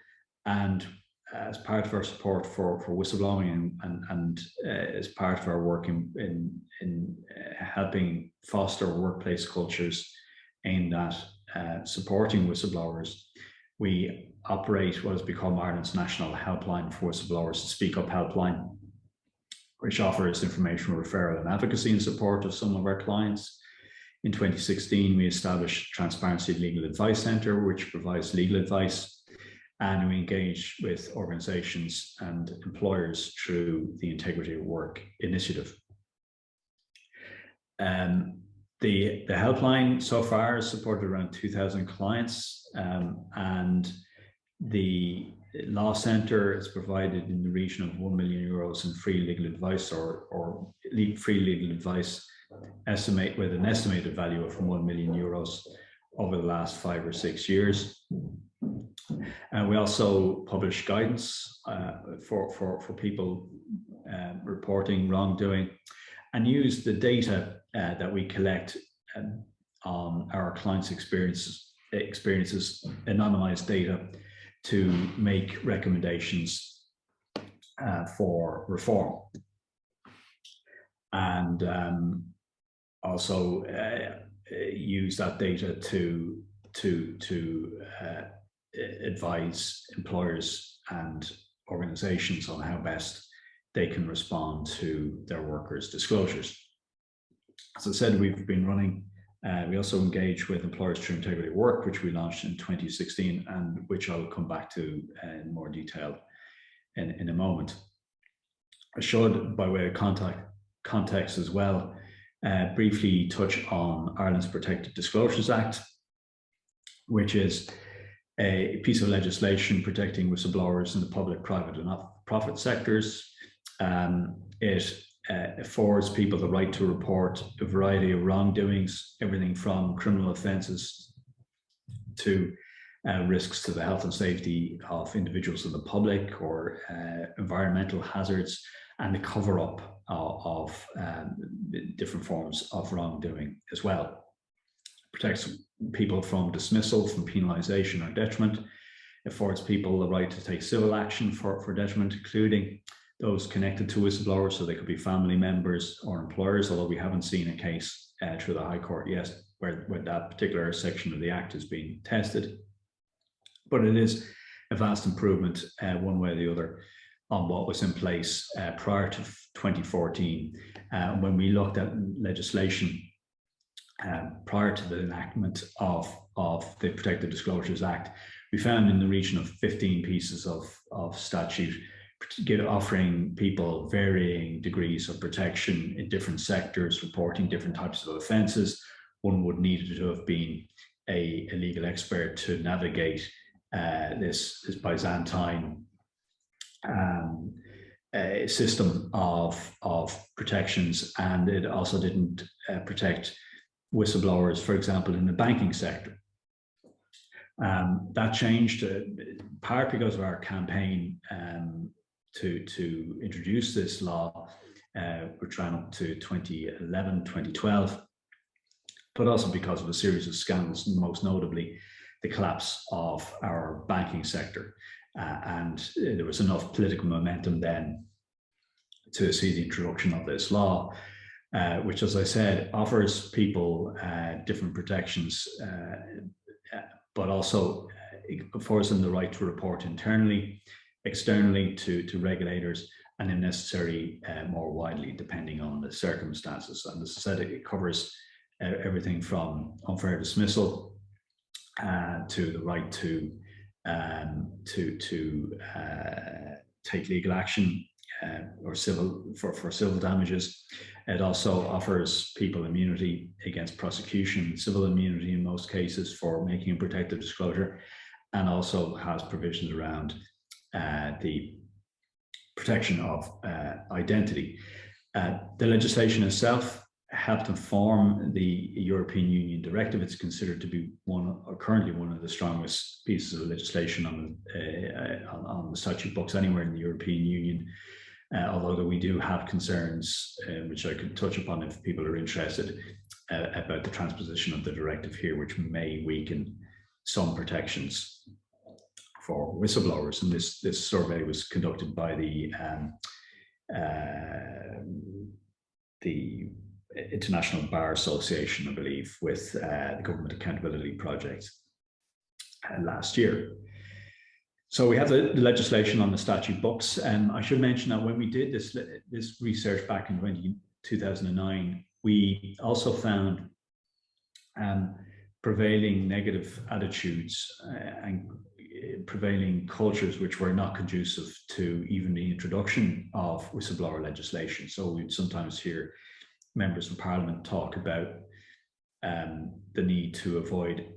And as part of our support for whistleblowing and as part of our work in helping foster workplace cultures aimed at supporting whistleblowers, we operate what has become Ireland's national helpline for whistleblowers, the Speak Up Helpline, which offers information, referral, and advocacy in support of some of our clients. In 2016, we established Transparency Legal Advice Centre, which provides legal advice, and we engage with organisations and employers through the Integrity at Work initiative. The helpline so far has supported around 2,000 clients, and the Law Centre has provided in the region of €1 million in free legal advice or free legal advice, with an estimated value of €1 million over the last 5 or 6 years. And we also publish guidance for people reporting wrongdoing, and use the data that we collect on our clients' experiences, anonymized data, to make recommendations for reform, and also use that data to advise employers and organizations on how best they can respond to their workers' disclosures. As I said, we've been running, we also engage with employers through Integrity at Work, which we launched in 2016, and which I'll come back to in more detail in a moment. I should, by way of context as well, briefly touch on Ireland's Protected Disclosures Act, which is a piece of legislation protecting whistleblowers in the public, private, and not-for-profit sectors. It affords people the right to report a variety of wrongdoings, everything from criminal offences to risks to the health and safety of individuals in the public, or environmental hazards, and the cover-up of different forms of wrongdoing as well. It protects people from dismissal, from penalisation or detriment. It affords people the right to take civil action for detriment, including those connected to whistleblowers, so they could be family members or employers, although we haven't seen a case through the High Court yet where that particular section of the Act is being tested. But it is a vast improvement, one way or the other, on what was in place prior to 2014. When we looked at legislation prior to the enactment of the Protected Disclosures Act, we found in the region of 15 pieces of statute offering people varying degrees of protection in different sectors, reporting different types of offences. One would need to have been a legal expert to navigate this Byzantine system of protections, and it also didn't protect whistleblowers, for example, in the banking sector. That changed part because of our campaign to introduce this law, which ran up to 2011, 2012, but also because of a series of scandals, most notably the collapse of our banking sector. And there was enough political momentum then to see the introduction of this law, which, as I said, offers people different protections, but also affords them the right to report internally, externally to regulators, and if necessary, more widely, depending on the circumstances. And as I said, it covers everything from unfair dismissal to the right to take legal action or for civil damages. It also offers people immunity against prosecution, civil immunity in most cases for making a protective disclosure, and also has provisions around the protection of identity. The legislation itself helped inform the European Union directive. It's considered to be currently one of the strongest pieces of legislation on the statute books anywhere in the European Union. Although we do have concerns, which I could touch upon if people are interested, about the transposition of the directive here, which may weaken some protections for whistleblowers. And this survey was conducted by the International Bar Association, I believe, with the Government Accountability Project last year. So we have the legislation on the statute books. I should mention that when we did this research back in 2009, we also found prevailing negative attitudes and prevailing cultures which were not conducive to even the introduction of whistleblower legislation. So we'd sometimes hear members of Parliament talk about the need to avoid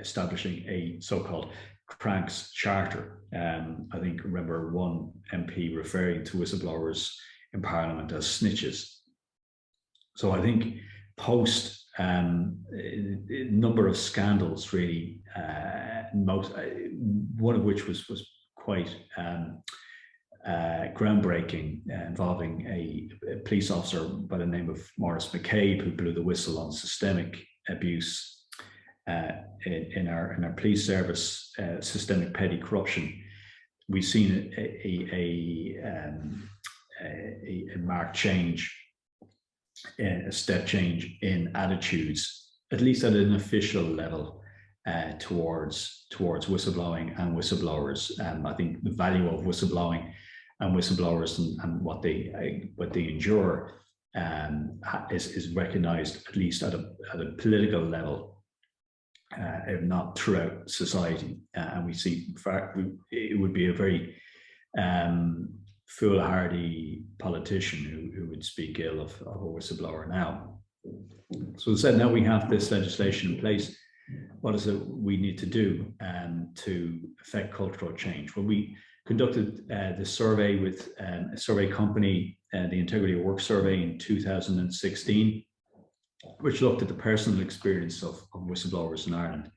establishing a so-called Cranks Charter. I think I remember one MP referring to whistleblowers in Parliament as snitches. So I think post a number of scandals, really, one of which was quite groundbreaking, involving a police officer by the name of Maurice McCabe, who blew the whistle on systemic abuse in our police service, systemic petty corruption. We've seen a marked change, a step change in attitudes, at least at an official level, towards whistleblowing and whistleblowers. I think the value of whistleblowing and whistleblowers and what they endure is recognised, at least at a political level, if not throughout society. And we see, in fact, it would be a very foolhardy politician who would speak ill of a whistleblower now. So as I said, now we have this legislation in place. What is it we need to do to affect cultural change? Well, we conducted this survey with a survey company, the Integrity of Work Survey, in 2016, which looked at the personal experience of whistleblowers in Ireland.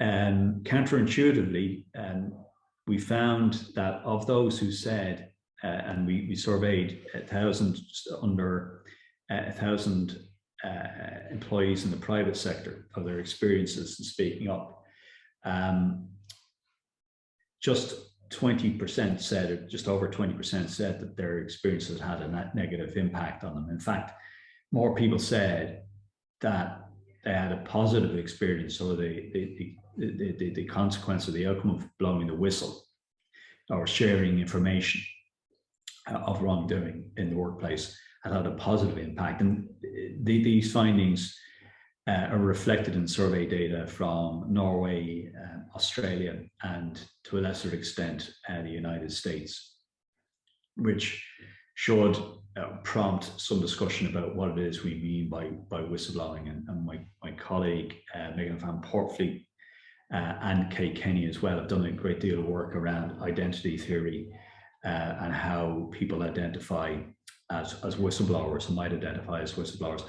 Counterintuitively, we found that of those who said, and we surveyed 1,000, just under 1,000 employees in the private sector, of their experiences in speaking up, just 20% said, or just over 20% said, that their experiences had a negative impact on them. In fact, more people said that they had a positive experience, or the consequence or the outcome of blowing the whistle or sharing information of wrongdoing in the workplace had a positive impact. And these findings are reflected in survey data from Norway, Australia, and to a lesser extent, the United States, which should prompt some discussion about what it is we mean by whistleblowing. And my colleague, Megan Van Portfleet, and Kate Kenny as well, have done a great deal of work around identity theory and how people identify as whistleblowers, and might identify as whistleblowers,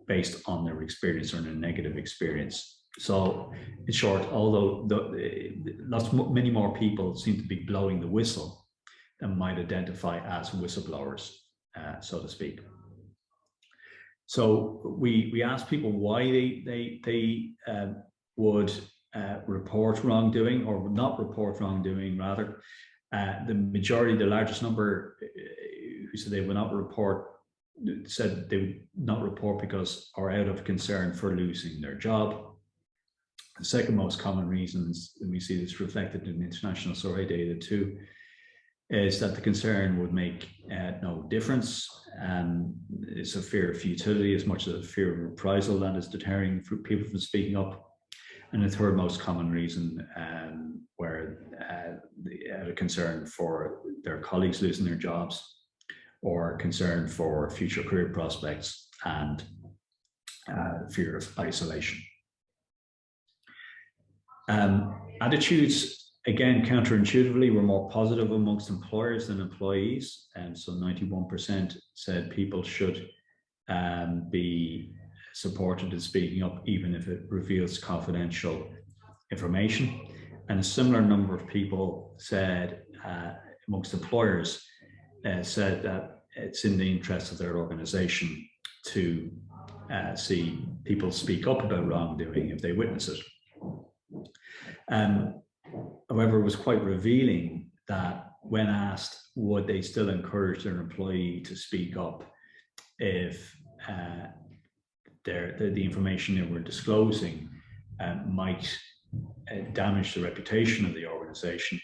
based on their experience or a negative experience. So in short, although many more people seem to be blowing the whistle than might identify as whistleblowers, so to speak. So we asked people why they would report wrongdoing or not report wrongdoing, rather. The majority, the largest number who said they would not report, said they would not report because or out of concern for losing their job. The second most common reasons, and we see this reflected in international survey data too, is that the concern would make no difference. It's a fear of futility as much as a fear of reprisal that is deterring people from speaking up. And the third most common reason, where a concern for their colleagues losing their jobs, or concern for future career prospects, and fear of isolation. Attitudes, again, counterintuitively, were more positive amongst employers than employees. And so 91% said people should be supported in speaking up, even if it reveals confidential information. And a similar number of people said, amongst employers, said that it's in the interest of their organization to see people speak up about wrongdoing if they witness it. However, it was quite revealing that when asked, would they still encourage their employee to speak up if the information they were disclosing might damage the reputation of the organization,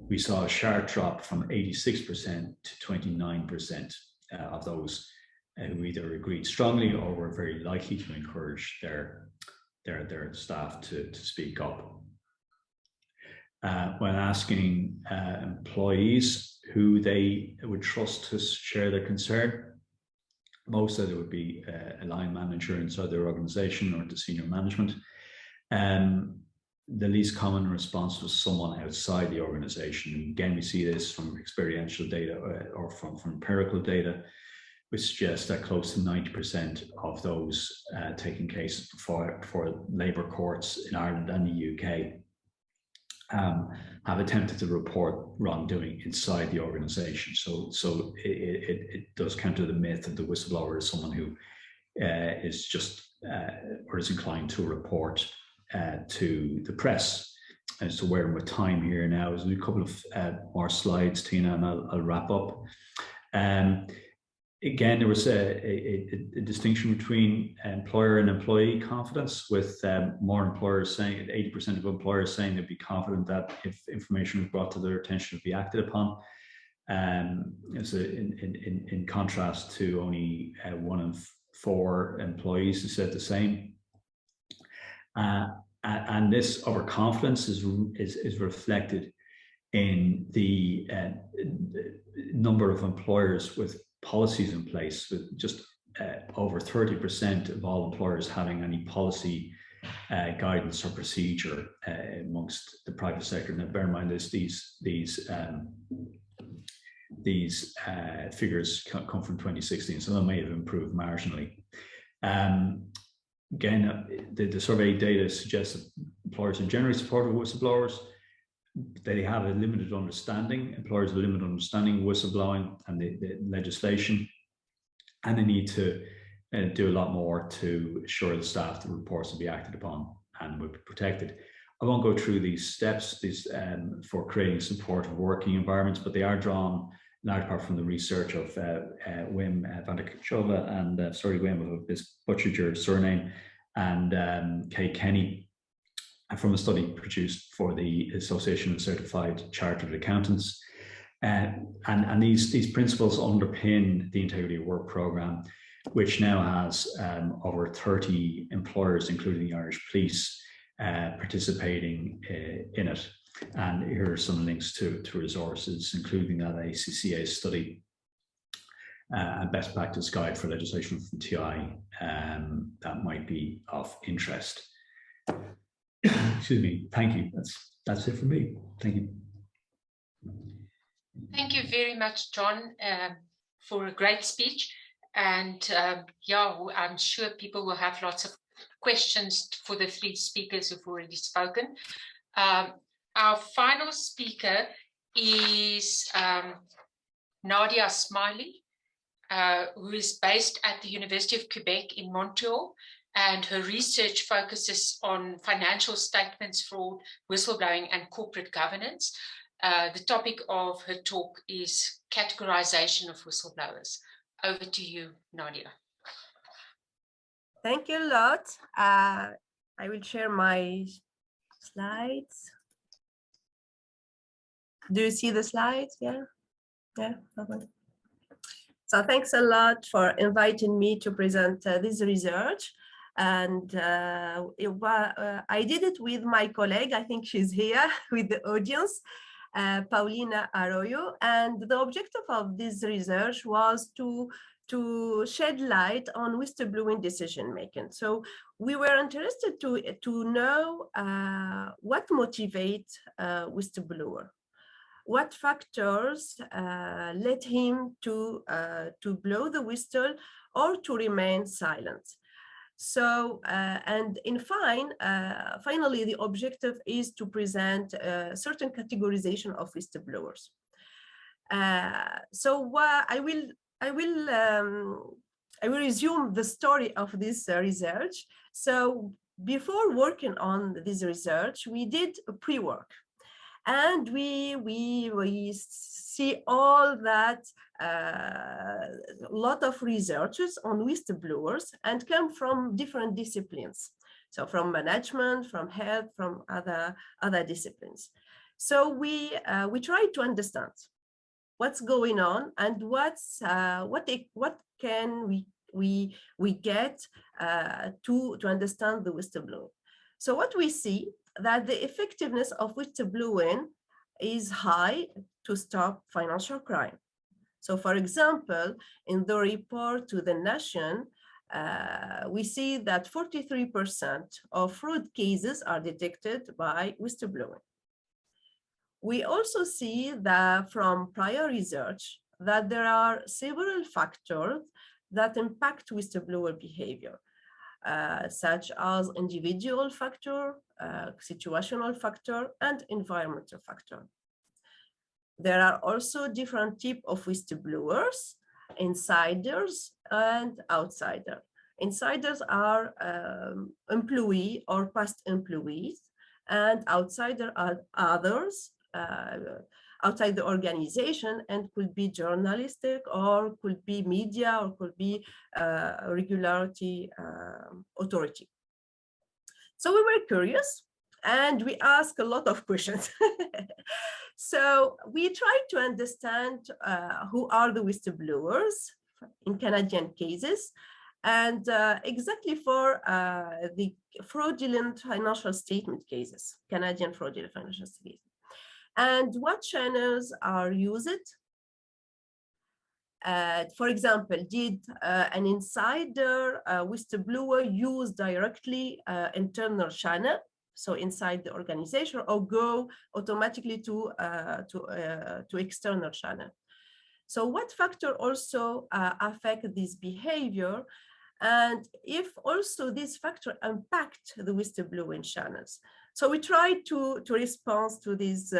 we saw a sharp drop from 86% to 29% of those who either agreed strongly or were very likely to encourage their staff to speak up. When asking employees who they would trust to share their concern, most said it would be a line manager inside their organization or to senior management. The least common response was someone outside the organization. Again, we see this from experiential data or from empirical data, which suggests that close to 90% of those taking cases for labour courts in Ireland and the UK have attempted to report wrongdoing inside the organisation. So it does counter the myth that the whistleblower is someone who is just or is inclined to report to the press. And so we're with time here now. There's a couple of more slides, Tina, and I'll wrap up. Again, there was a distinction between employer and employee confidence, with more employers saying, 80% of employers saying they'd be confident that if information was brought to their attention, it would be acted upon. In contrast to only 1 in 4 employees who said the same. And this overconfidence is reflected in the number of employers with policies in place, with just over 30% of all employers having any policy guidance or procedure amongst the private sector. Now, bear in mind these figures come from 2016, so they may have improved marginally. Again, the survey data suggests that employers are generally supportive of whistleblowers. They have a limited understanding, employers have a limited understanding of whistleblowing and the legislation, and they need to do a lot more to assure the staff that reports will be acted upon and will be protected. I won't go through these steps for creating supportive working environments, but they are drawn in large part from the research of Wim van der Kjove and, sorry Wim, I've just butchered your surname, and Kay Kenny, from a study produced for the Association of Certified Chartered Accountants. And these principles underpin the Integrity of Work programme, which now has over 30 employers, including the Irish Police, participating in it. And here are some links to resources, including that ACCA study, a best practice guide for legislation from TI that might be of interest. Excuse me. Thank you. That's it for me. Thank you. Thank you very much, John, for a great speech. And yeah, I'm sure people will have lots of questions for the three speakers who've already spoken. Our final speaker is Nadia Smaili, who is based at the University of Quebec in Montreal, and her research focuses on financial statements, fraud, whistleblowing, and corporate governance. The topic of her talk is categorization of whistleblowers. Over to you, Nadia. Thank you a lot. I will share my slides. Do you see the slides? Yeah. Yeah. Okay. So thanks a lot for inviting me to present this research. And I did it with my colleague. I think she's here with the audience, Paulina Arroyo. And the objective of this research was to shed light on whistleblowing decision making. So we were interested to know what motivates whistleblower. What factors led him to blow the whistle or to remain silent? So, and in finally, the objective is to present a certain categorization of whistleblowers. So I will resume the story of this research. So before working on this research, we did pre-work. And we see all that a lot of researchers on whistleblowers and come from different disciplines. So from management, from health, from other disciplines. So we try to understand what's going on and what can we get to understand the whistleblower. So what we see that the effectiveness of whistleblowing is high to stop financial crime. So for example, in the report to the nation, we see that 43% of fraud cases are detected by whistleblowing. We also see that from prior research that there are several factors that impact whistleblower behavior. Such as individual factor, situational factor, and environmental factor. There are also different types of whistleblowers, insiders and outsiders. Insiders are employee or past employees, and outsiders are others outside the organization and could be journalistic or could be media or could be regulatory authority. So we were curious and we asked a lot of questions. So we tried to understand who are the whistleblowers in Canadian cases and exactly for the fraudulent financial statement cases, Canadian fraudulent financial statement. And what channels are used? For example, did an insider whistleblower use directly internal channel, so inside the organization, or go automatically to external channel? So what factor also affect this behavior? And if also this factor impact the whistleblowing channels? So we tried to respond to these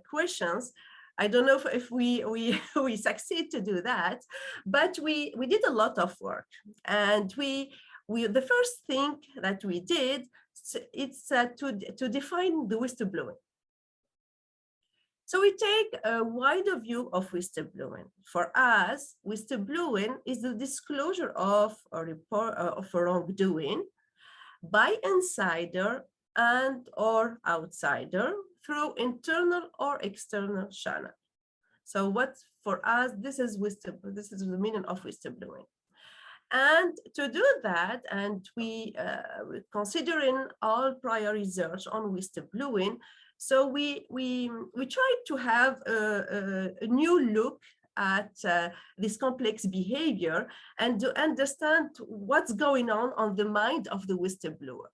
questions. I don't know if we succeed to do that, but we did a lot of work. And the first thing that we did, it's to define the whistleblowing. So we take a wider view of whistleblowing. For us, whistleblowing is the disclosure of a report of a wrongdoing by insider and or outsider through internal or external channel. So what for us, this is the meaning of whistleblowing. And to do that, and we considering all prior research on whistleblowing, so we tried to have a new look at this complex behavior and to understand what's going on the mind of the whistleblower.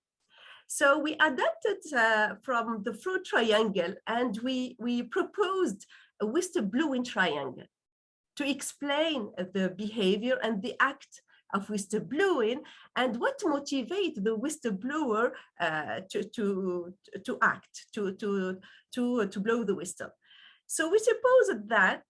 So we adapted from the fraud triangle and we proposed a whistleblowing triangle. to explain the behavior and the act of whistleblowing and what motivates the whistleblower to act, to blow the whistle. So we suppose that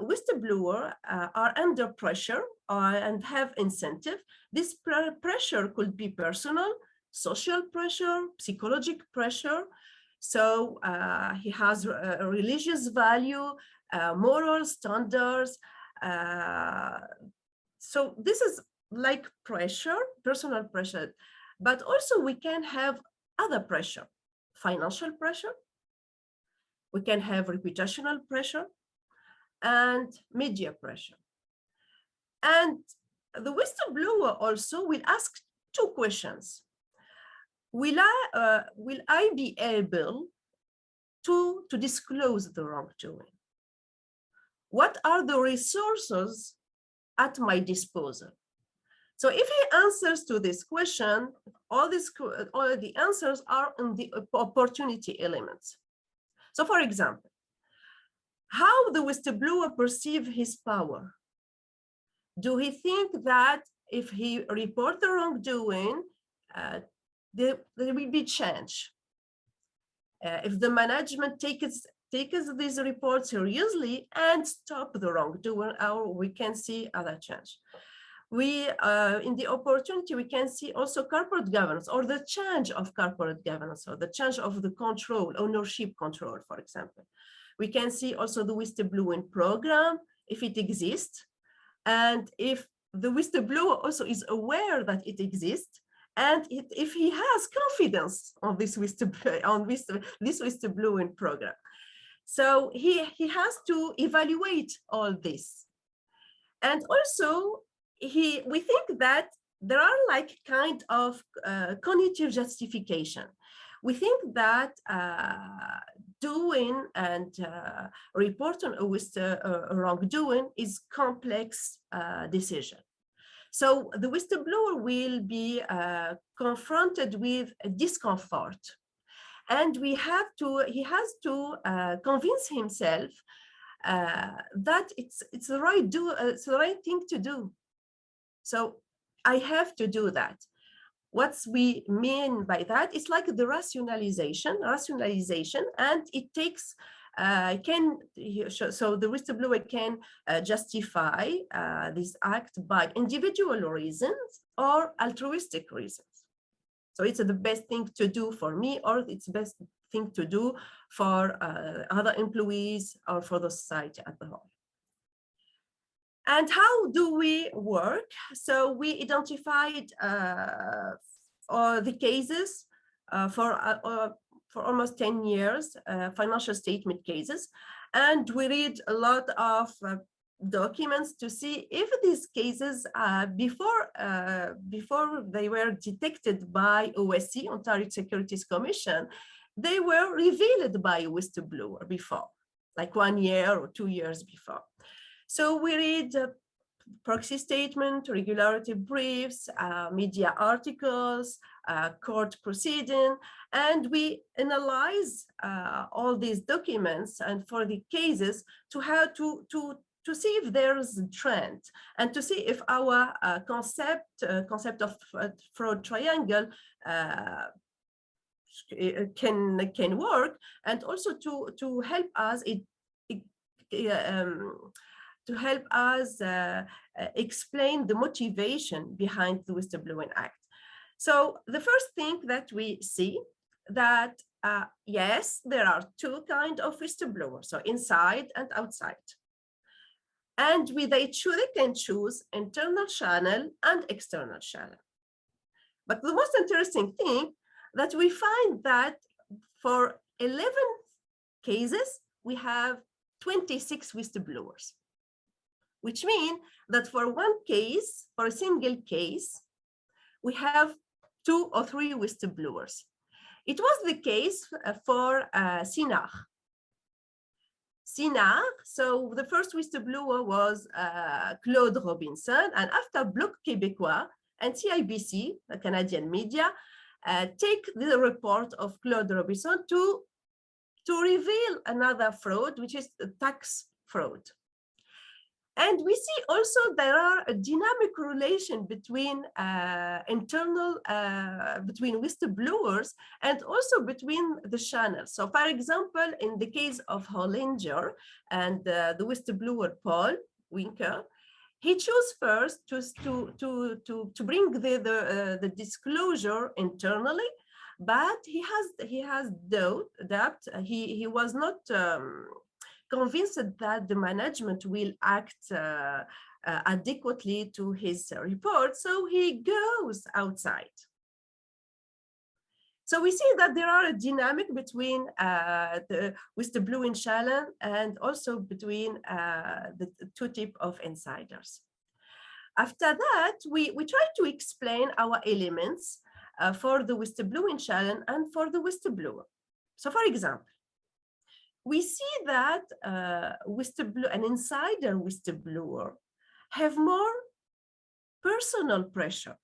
whistleblowers are under pressure and have incentive. This pressure could be personal, social pressure, psychological pressure. So he has a religious value, moral standards. So this is like pressure, personal pressure, but also we can have other pressure, financial pressure. We can have reputational pressure and media pressure. And the whistleblower also will ask two questions. Will I be able to disclose the wrongdoing? What are the resources at my disposal? So if he answers to this question, all the answers are in the opportunity elements. So for example, how the whistleblower perceives his power? Do he think that if he reports the wrongdoing, there will be change? If the management takes these reports seriously and stop the wrongdoing, or we can see other change. In the opportunity, we can see also corporate governance or the change of corporate governance or the change of the control, ownership control, for example. We can see also the whistleblowing program, if it exists, and if the whistleblower also is aware that it exists, and if he has confidence on this whistleblowing program. So he has to evaluate all this. And also, we think that there are like kind of cognitive justification. We think that doing and reporting a wrongdoing is complex decision. So the whistleblower will be confronted with discomfort, and he has to convince himself that it's the right thing to do. So I have to do that. What we mean by that is like the rationalization, and it takes so the whistleblower can justify this act by individual reasons or altruistic reasons. So it's the best thing to do for me, or it's the best thing to do for other employees or for the society as a whole. And how do we work? So we identified the cases for almost 10 years, financial statement cases, and we read a lot of documents to see if these cases, before they were detected by OSC, Ontario Securities Commission, they were revealed by a whistleblower before, like 1 year or 2 years before. So we read proxy statement, regularity briefs, media articles, court proceeding, and we analyze all these documents and for the cases to see if there's a trend and to see if our concept of fraud triangle can work, and also to help us explain the motivation behind the Whistleblowing Act. So the first thing that we see that, yes, there are two kinds of whistleblowers, so inside and outside. And they can choose internal channel and external channel. But the most interesting thing that we find that for 11 cases, we have 26 whistleblowers, which means that for one case, for a single case, we have 2 or 3 whistleblowers. It was the case for CINAR. So the first whistleblower was Claude Robinson, and after Bloc Québécois and CIBC, the Canadian media, take the report of Claude Robinson to reveal another fraud, which is the tax fraud. And we see also there are a dynamic relation between between whistleblowers and also between the channels. So for example, in the case of Hollinger and the whistleblower Paul Winker, he chose first to bring the disclosure internally, but he has doubt. He was not convinced that the management will act adequately to his report, so he goes outside. So we see that there are a dynamic between the whistleblowing channel and also between the two types of insiders. After that, we try to explain our elements for the whistleblowing channel and for the whistleblower. So for example, we see that an insider whistleblower have more personal pressure.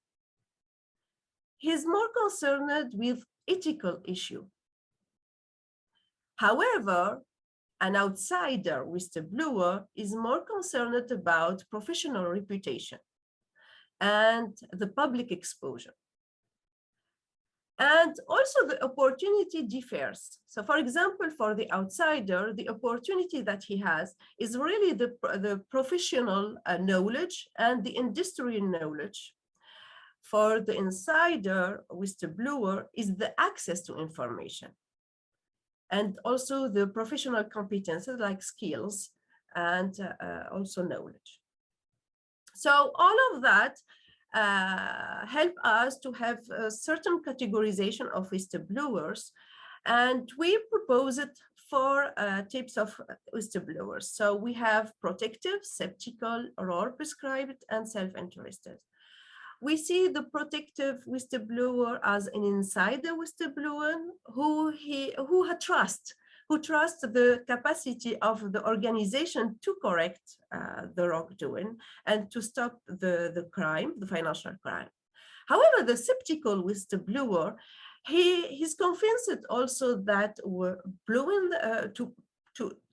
He's more concerned with ethical issue. However, an outsider whistleblower is more concerned about professional reputation and the public exposure. And also the opportunity differs. So for example, for the outsider, the opportunity that he has is really the professional knowledge and the industry knowledge. For the insider whistleblower is the access to information and also the professional competences like skills and also knowledge. So all of that help us to have a certain categorization of whistleblowers, and we propose it for types of whistleblowers. So we have protective, skeptical, role prescribed, and self-interested. We see the protective whistleblower as an insider whistleblower who trusts the capacity of the organization to correct the wrongdoing and to stop the crime, the financial crime. However, the skeptical whistleblower, he's convinced also that blowing to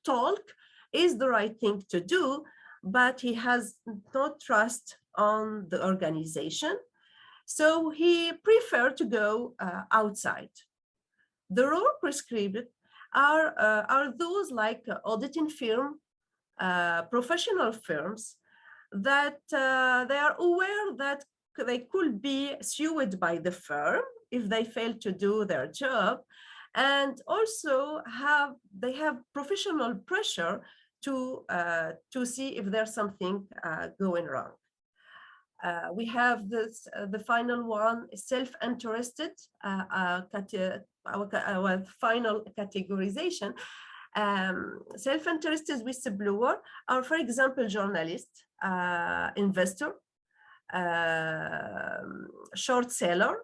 talk is the right thing to do, but he has no trust on the organization, so he prefers to go outside. The role prescribed are those like auditing firm, professional firms that they are aware that they could be sued by the firm if they fail to do their job, and also they have professional pressure to see if there's something going wrong. We have the final one, self-interested, our final categorization. Self-interested whistleblower are, for example, journalist, investor, short seller,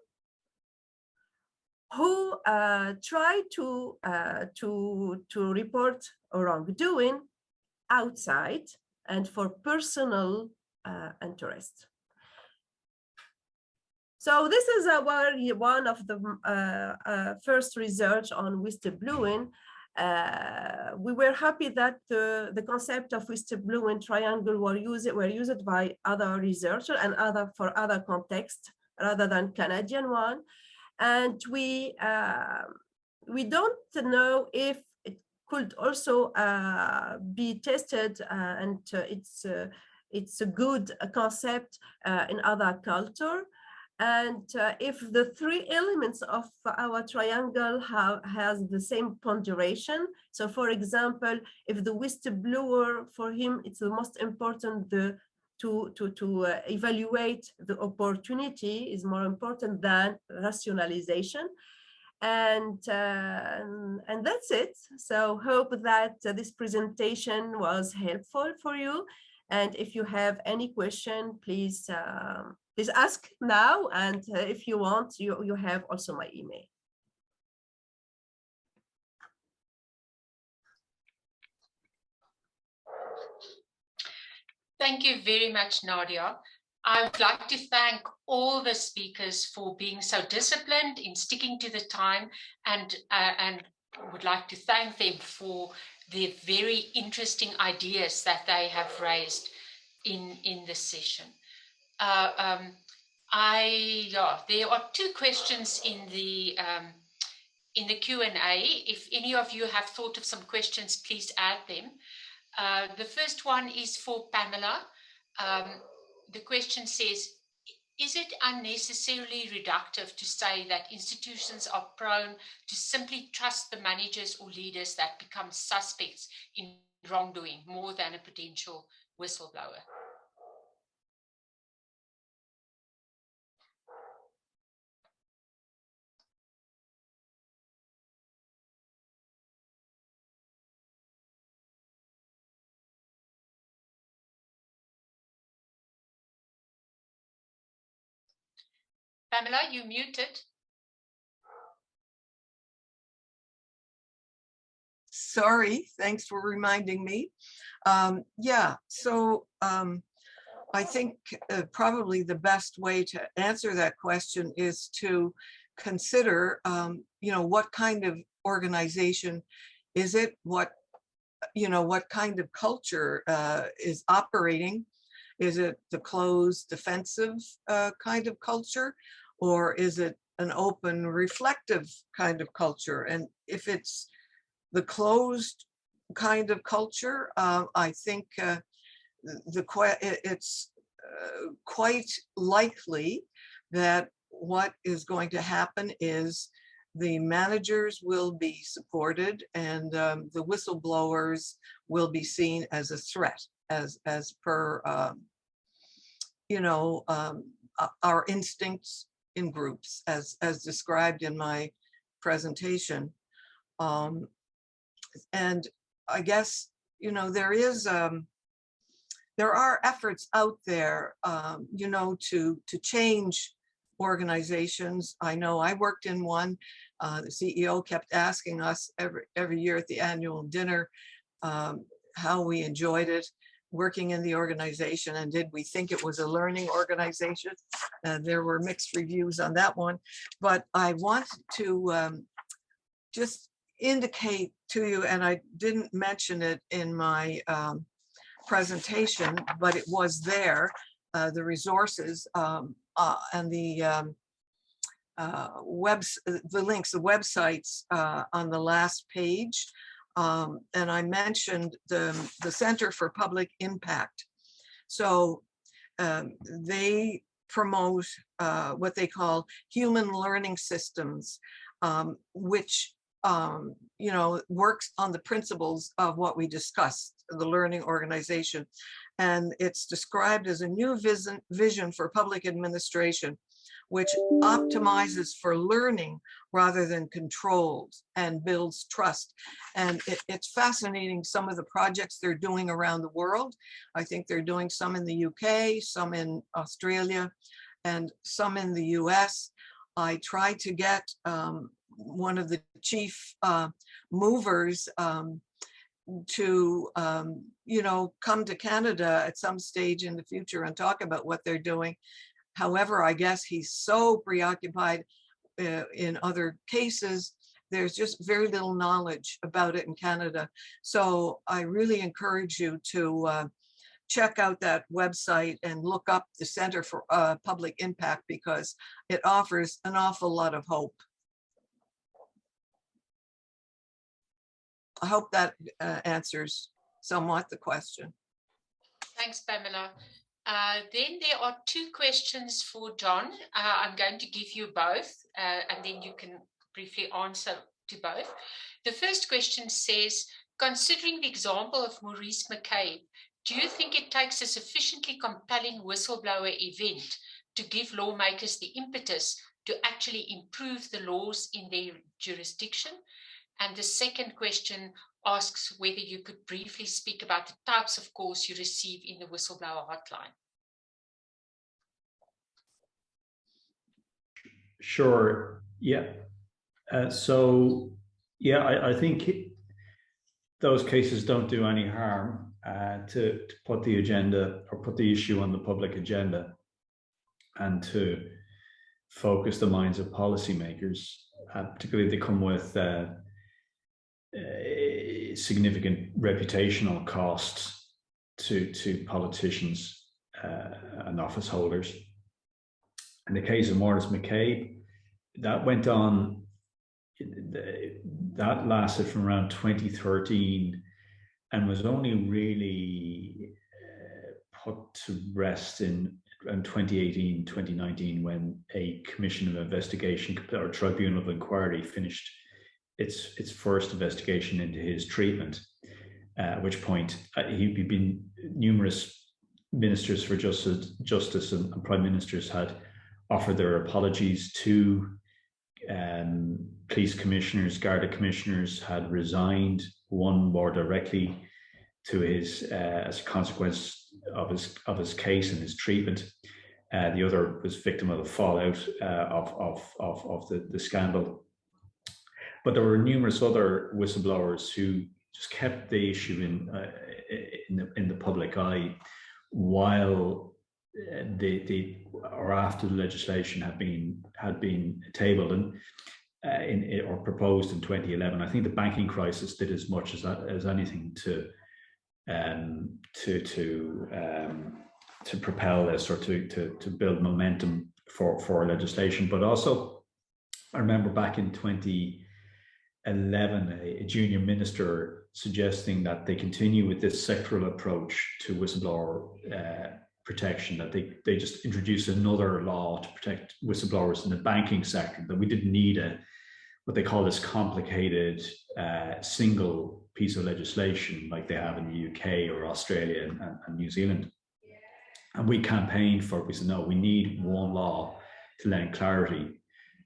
who try to report wrongdoing outside and for personal interest. So this is one of the first research on whistleblowing. We were happy that the concept of whistleblowing triangle were used by other researchers and for other contexts rather than Canadian one. And we don't know if it could also be tested, and it's a good concept in other culture. And if the three elements of our triangle has the same ponderation, so for example, if the whistleblower, for him, it's the most important, to evaluate the opportunity is more important than rationalization. And that's it. So hope that this presentation was helpful for you. And if you have any question, please ask now. And if you want, you have also my email. Thank you very much, Nadia. I would like to thank all the speakers for being so disciplined in sticking to the time, and would like to thank them for the very interesting ideas that they have raised. in this session. There are two questions in the Q&A. If any of you have thought of some questions, please add them. The first one is for Pamela. The question says, is it unnecessarily reductive to say that institutions are prone to simply trust the managers or leaders that become suspects in wrongdoing more than a potential whistleblower? Pamela, you muted. Sorry, thanks for reminding me. Yeah, so I think probably the best way to answer that question is to consider, what kind of organization is it? What kind of culture is operating? Is it the closed, defensive kind of culture, or is it an open, reflective kind of culture? And if it's the closed kind of culture, I think it's quite likely that what is going to happen is the managers will be supported and the whistleblowers will be seen as a threat, as per our instincts in groups, as described in my presentation. And I guess there are efforts out there to change organizations. I know I worked in one. The CEO kept asking us every year at the annual dinner how we enjoyed it working in the organization, and did we think it was a learning organization? There were mixed reviews on that one, but I wanted to just indicate to you, and I didn't mention it in my presentation, but it was there, the resources and the links, the websites on the last page. And I mentioned the Center for Public Impact. So they promote what they call human learning systems, which works on the principles of what we discussed, the learning organization. And it's described as a new vision for public administration, which optimizes for learning rather than controls and builds trust. And it's fascinating, some of the projects they're doing around the world. I think they're doing some in the UK, some in Australia, and some in the US. I tried to get one of the chief movers to come to Canada at some stage in the future and talk about what they're doing. However, I guess he's so preoccupied in other cases, there's just very little knowledge about it in Canada. So I really encourage you to check out that website and look up the Center for Public Impact, because it offers an awful lot of hope. I hope that answers somewhat the question. Thanks, Pamela. Then there are two questions for John. I'm going to give you both, and then you can briefly answer to both. The first question says, considering the example of Maurice McCabe, do you think it takes a sufficiently compelling whistleblower event to give lawmakers the impetus to actually improve the laws in their jurisdiction? And the second question asks whether you could briefly speak about the types of calls you receive in the whistleblower hotline. Sure. Yeah. I think those cases don't do any harm to put the agenda or put the issue on the public agenda and to focus the minds of policymakers, particularly if they come with significant reputational costs to politicians and office holders. In the case of Morris McCabe, that went on, that lasted from around 2013 and was only really put to rest in 2018, 2019, when a commission of investigation or tribunal of inquiry finished its first investigation into his treatment, at which point he'd been numerous ministers for justice and prime ministers had offered their apologies to police commissioners, Garda commissioners had resigned, one more directly to his as a consequence of his case and his treatment. The other was victim of the fallout of the scandal. But there were numerous other whistleblowers who just kept the issue in the public eye while or after the legislation had been tabled and or proposed in 2011. I think the banking crisis did as much as anything to propel this or to build momentum for legislation. But also, I remember back in 2011, a junior minister suggesting that they continue with this sectoral approach to whistleblower protection, that they just introduce another law to protect whistleblowers in the banking sector, that we didn't need what they call this complicated single piece of legislation like they have in the UK or Australia and New Zealand. And we campaigned for it. We said, no, we need one law to lend clarity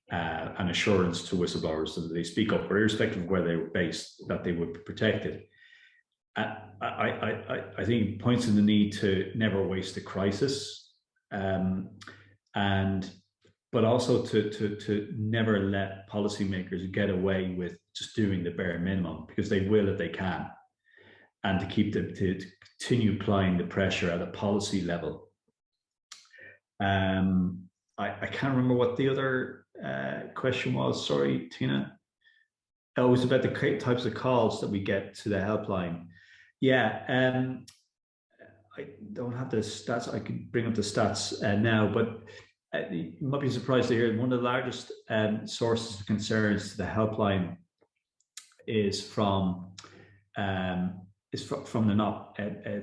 and assurance to whistleblowers so that they speak up, irrespective of where they were based, that they would be protected. I think it points to the need to never waste a crisis, but also to never let policymakers get away with just doing the bare minimum, because they will if they can, and to continue applying the pressure at a policy level. I can't remember what the other question was. Sorry, Tina. Oh, it was about the types of calls that we get to the helpline. Yeah, I don't have the stats. I could bring up the stats now, but you might be surprised to hear one of the largest sources of concerns to the helpline is from the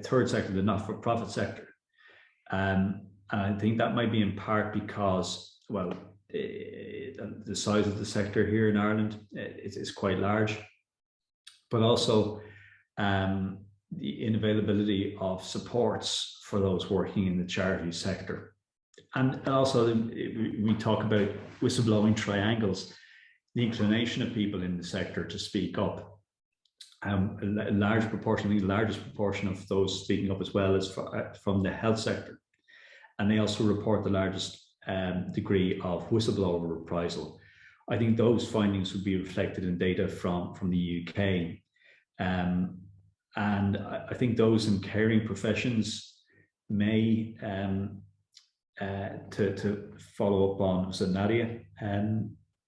third sector, the not-for-profit sector. And I think that might be in part because, well, the size of the sector here in Ireland is quite large, but also the unavailability of supports for those working in the charity sector. And also we talk about whistleblowing triangles, the inclination of people in the sector to speak up. A large proportion, I think the largest proportion of those speaking up as well is from the health sector. And they also report the largest degree of whistleblower reprisal. I think those findings would be reflected in data from the UK. And I think those in caring professions may, to follow up on, so Nadia,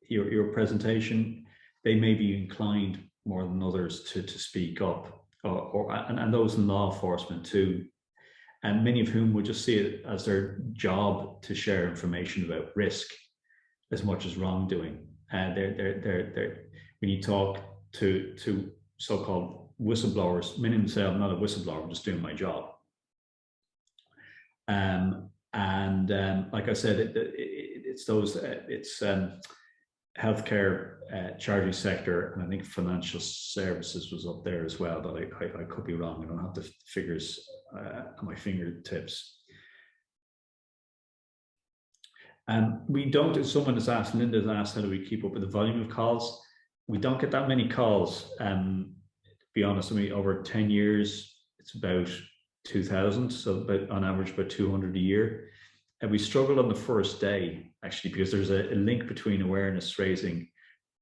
your presentation, they may be inclined more than others to speak up, and those in law enforcement too, and many of whom would just see it as their job to share information about risk as much as wrongdoing. When you talk to so-called whistleblowers, many of them say, I'm not a whistleblower, I'm just doing my job. Like I said, it's healthcare, charity sector, and I think financial services was up there as well, but I could be wrong. I don't have the figures at my fingertips. We don't, as someone has asked, Linda has asked, how do we keep up with the volume of calls? We don't get that many calls. To be honest with me, over 10 years, it's about 2,000, so about, on average, about 200 a year. And we struggle on the first day, actually, because there's a link between awareness raising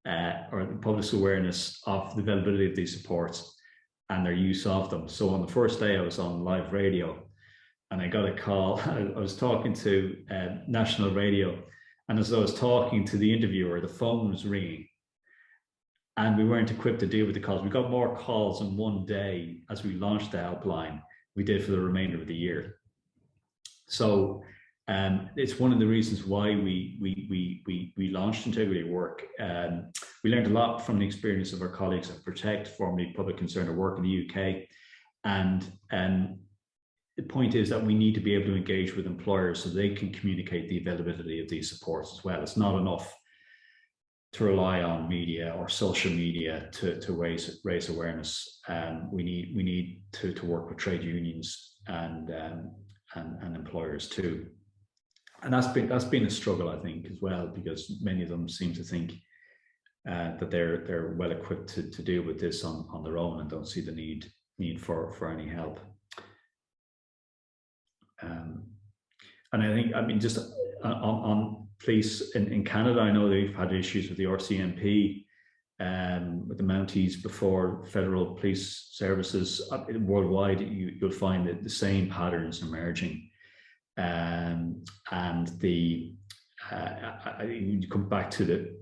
or the public's awareness of the availability of these supports and their use of them. So on the first day, I was on live radio and I got a call. I was talking to national radio, and as I was talking to the interviewer, the phone was ringing. And we weren't equipped to deal with the calls. We got more calls in one day as we launched the helpline we did for the remainder of the year. So it's one of the reasons why we launched Integrity at Work. We learned a lot from the experience of our colleagues at Protect, formerly Public Concern at Work in the UK. And the point is that we need to be able to engage with employers so they can communicate the availability of these supports as well. It's not enough to rely on media or social media to raise awareness. We need to work with trade unions and employers too. And that's been a struggle, I think, as well, because many of them seem to think that they're well equipped to deal with this on their own and don't see the need for any help. And I think, I mean, just on police in Canada, I know they've had issues with the RCMP, with the Mounties before federal police services. Worldwide, you'll find that the same patterns emerging. And you come back to the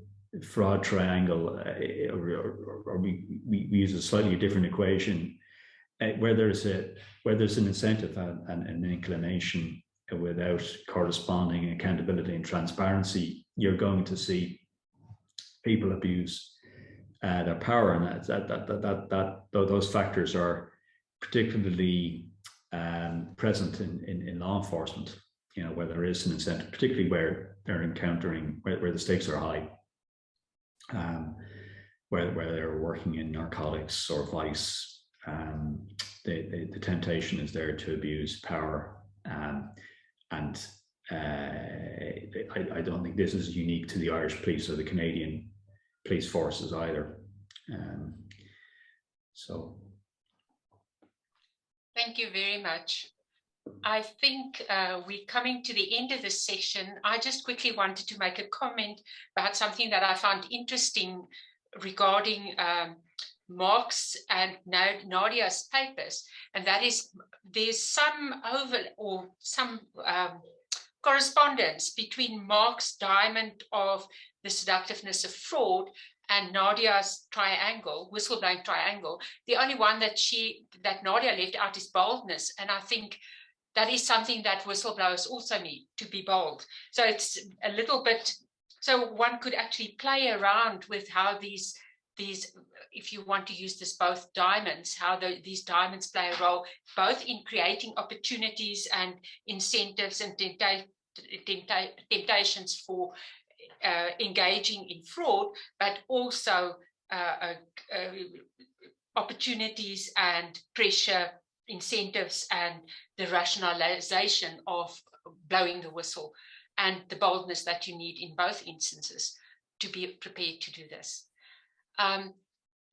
fraud triangle, or we use a slightly different equation, where there's an incentive and an inclination without corresponding accountability and transparency, you're going to see people abuse their power, and those factors are particularly present in law enforcement. You know, where there is an incentive, particularly where they're encountering where the stakes are high, where they're working in narcotics or vice. The temptation is there to abuse power, and I don't think this is unique to the Irish police or the Canadian police forces either. So. Thank you very much. I think we're coming to the end of this session. I just quickly wanted to make a comment about something that I found interesting regarding Marc's and Nadia's papers, and that is there's some correspondence between Marc's diamond of the seductiveness of fraud and Nadia's triangle, whistleblowing triangle. The only one that Nadia left out is boldness, and I think that is something that whistleblowers also need, to be bold. So it's a little bit, so one could actually play around with how these, if you want to use this, both diamonds, how these diamonds play a role, both in creating opportunities and incentives and temptations for engaging in fraud, but also opportunities and pressure, incentives, and the rationalization of blowing the whistle, and the boldness that you need in both instances to be prepared to do this.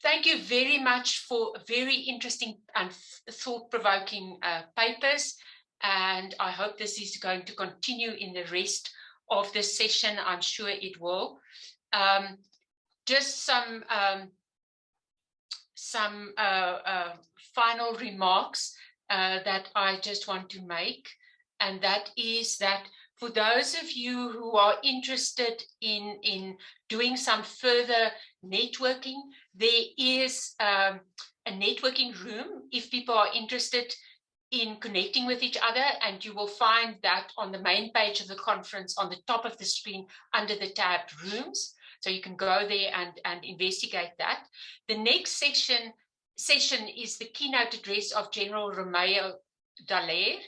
Thank you very much for very interesting and thought-provoking papers, and I hope this is going to continue in the rest of this session. I'm sure it will. Just some final remarks that I just want to make, and that is that for those of you who are interested in doing some further networking, there is a networking room if people are interested in connecting with each other, and you will find that on the main page of the conference on the top of the screen under the tab Rooms. So you can go there and investigate that. The next session is the keynote address of General Romeo Dallaire.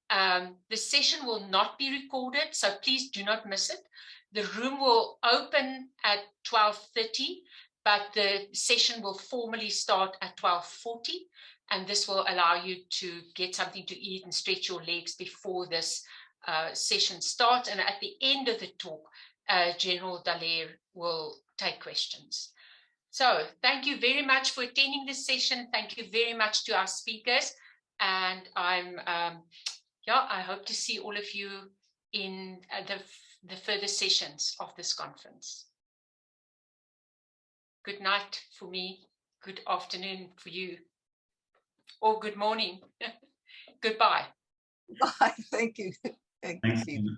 The session will not be recorded, so please do not miss it. The room will open at 12:30, but the session will formally start at 12:40. And this will allow you to get something to eat and stretch your legs before this session starts. And at the end of the talk, General Dallaire will take questions. So thank you very much for attending this session. Thank you very much to our speakers. And I hope to see all of you in the further sessions of this conference. Good night for me. Good afternoon for you. Or good morning. Goodbye. Bye. Thank you. Thank you. Thanks.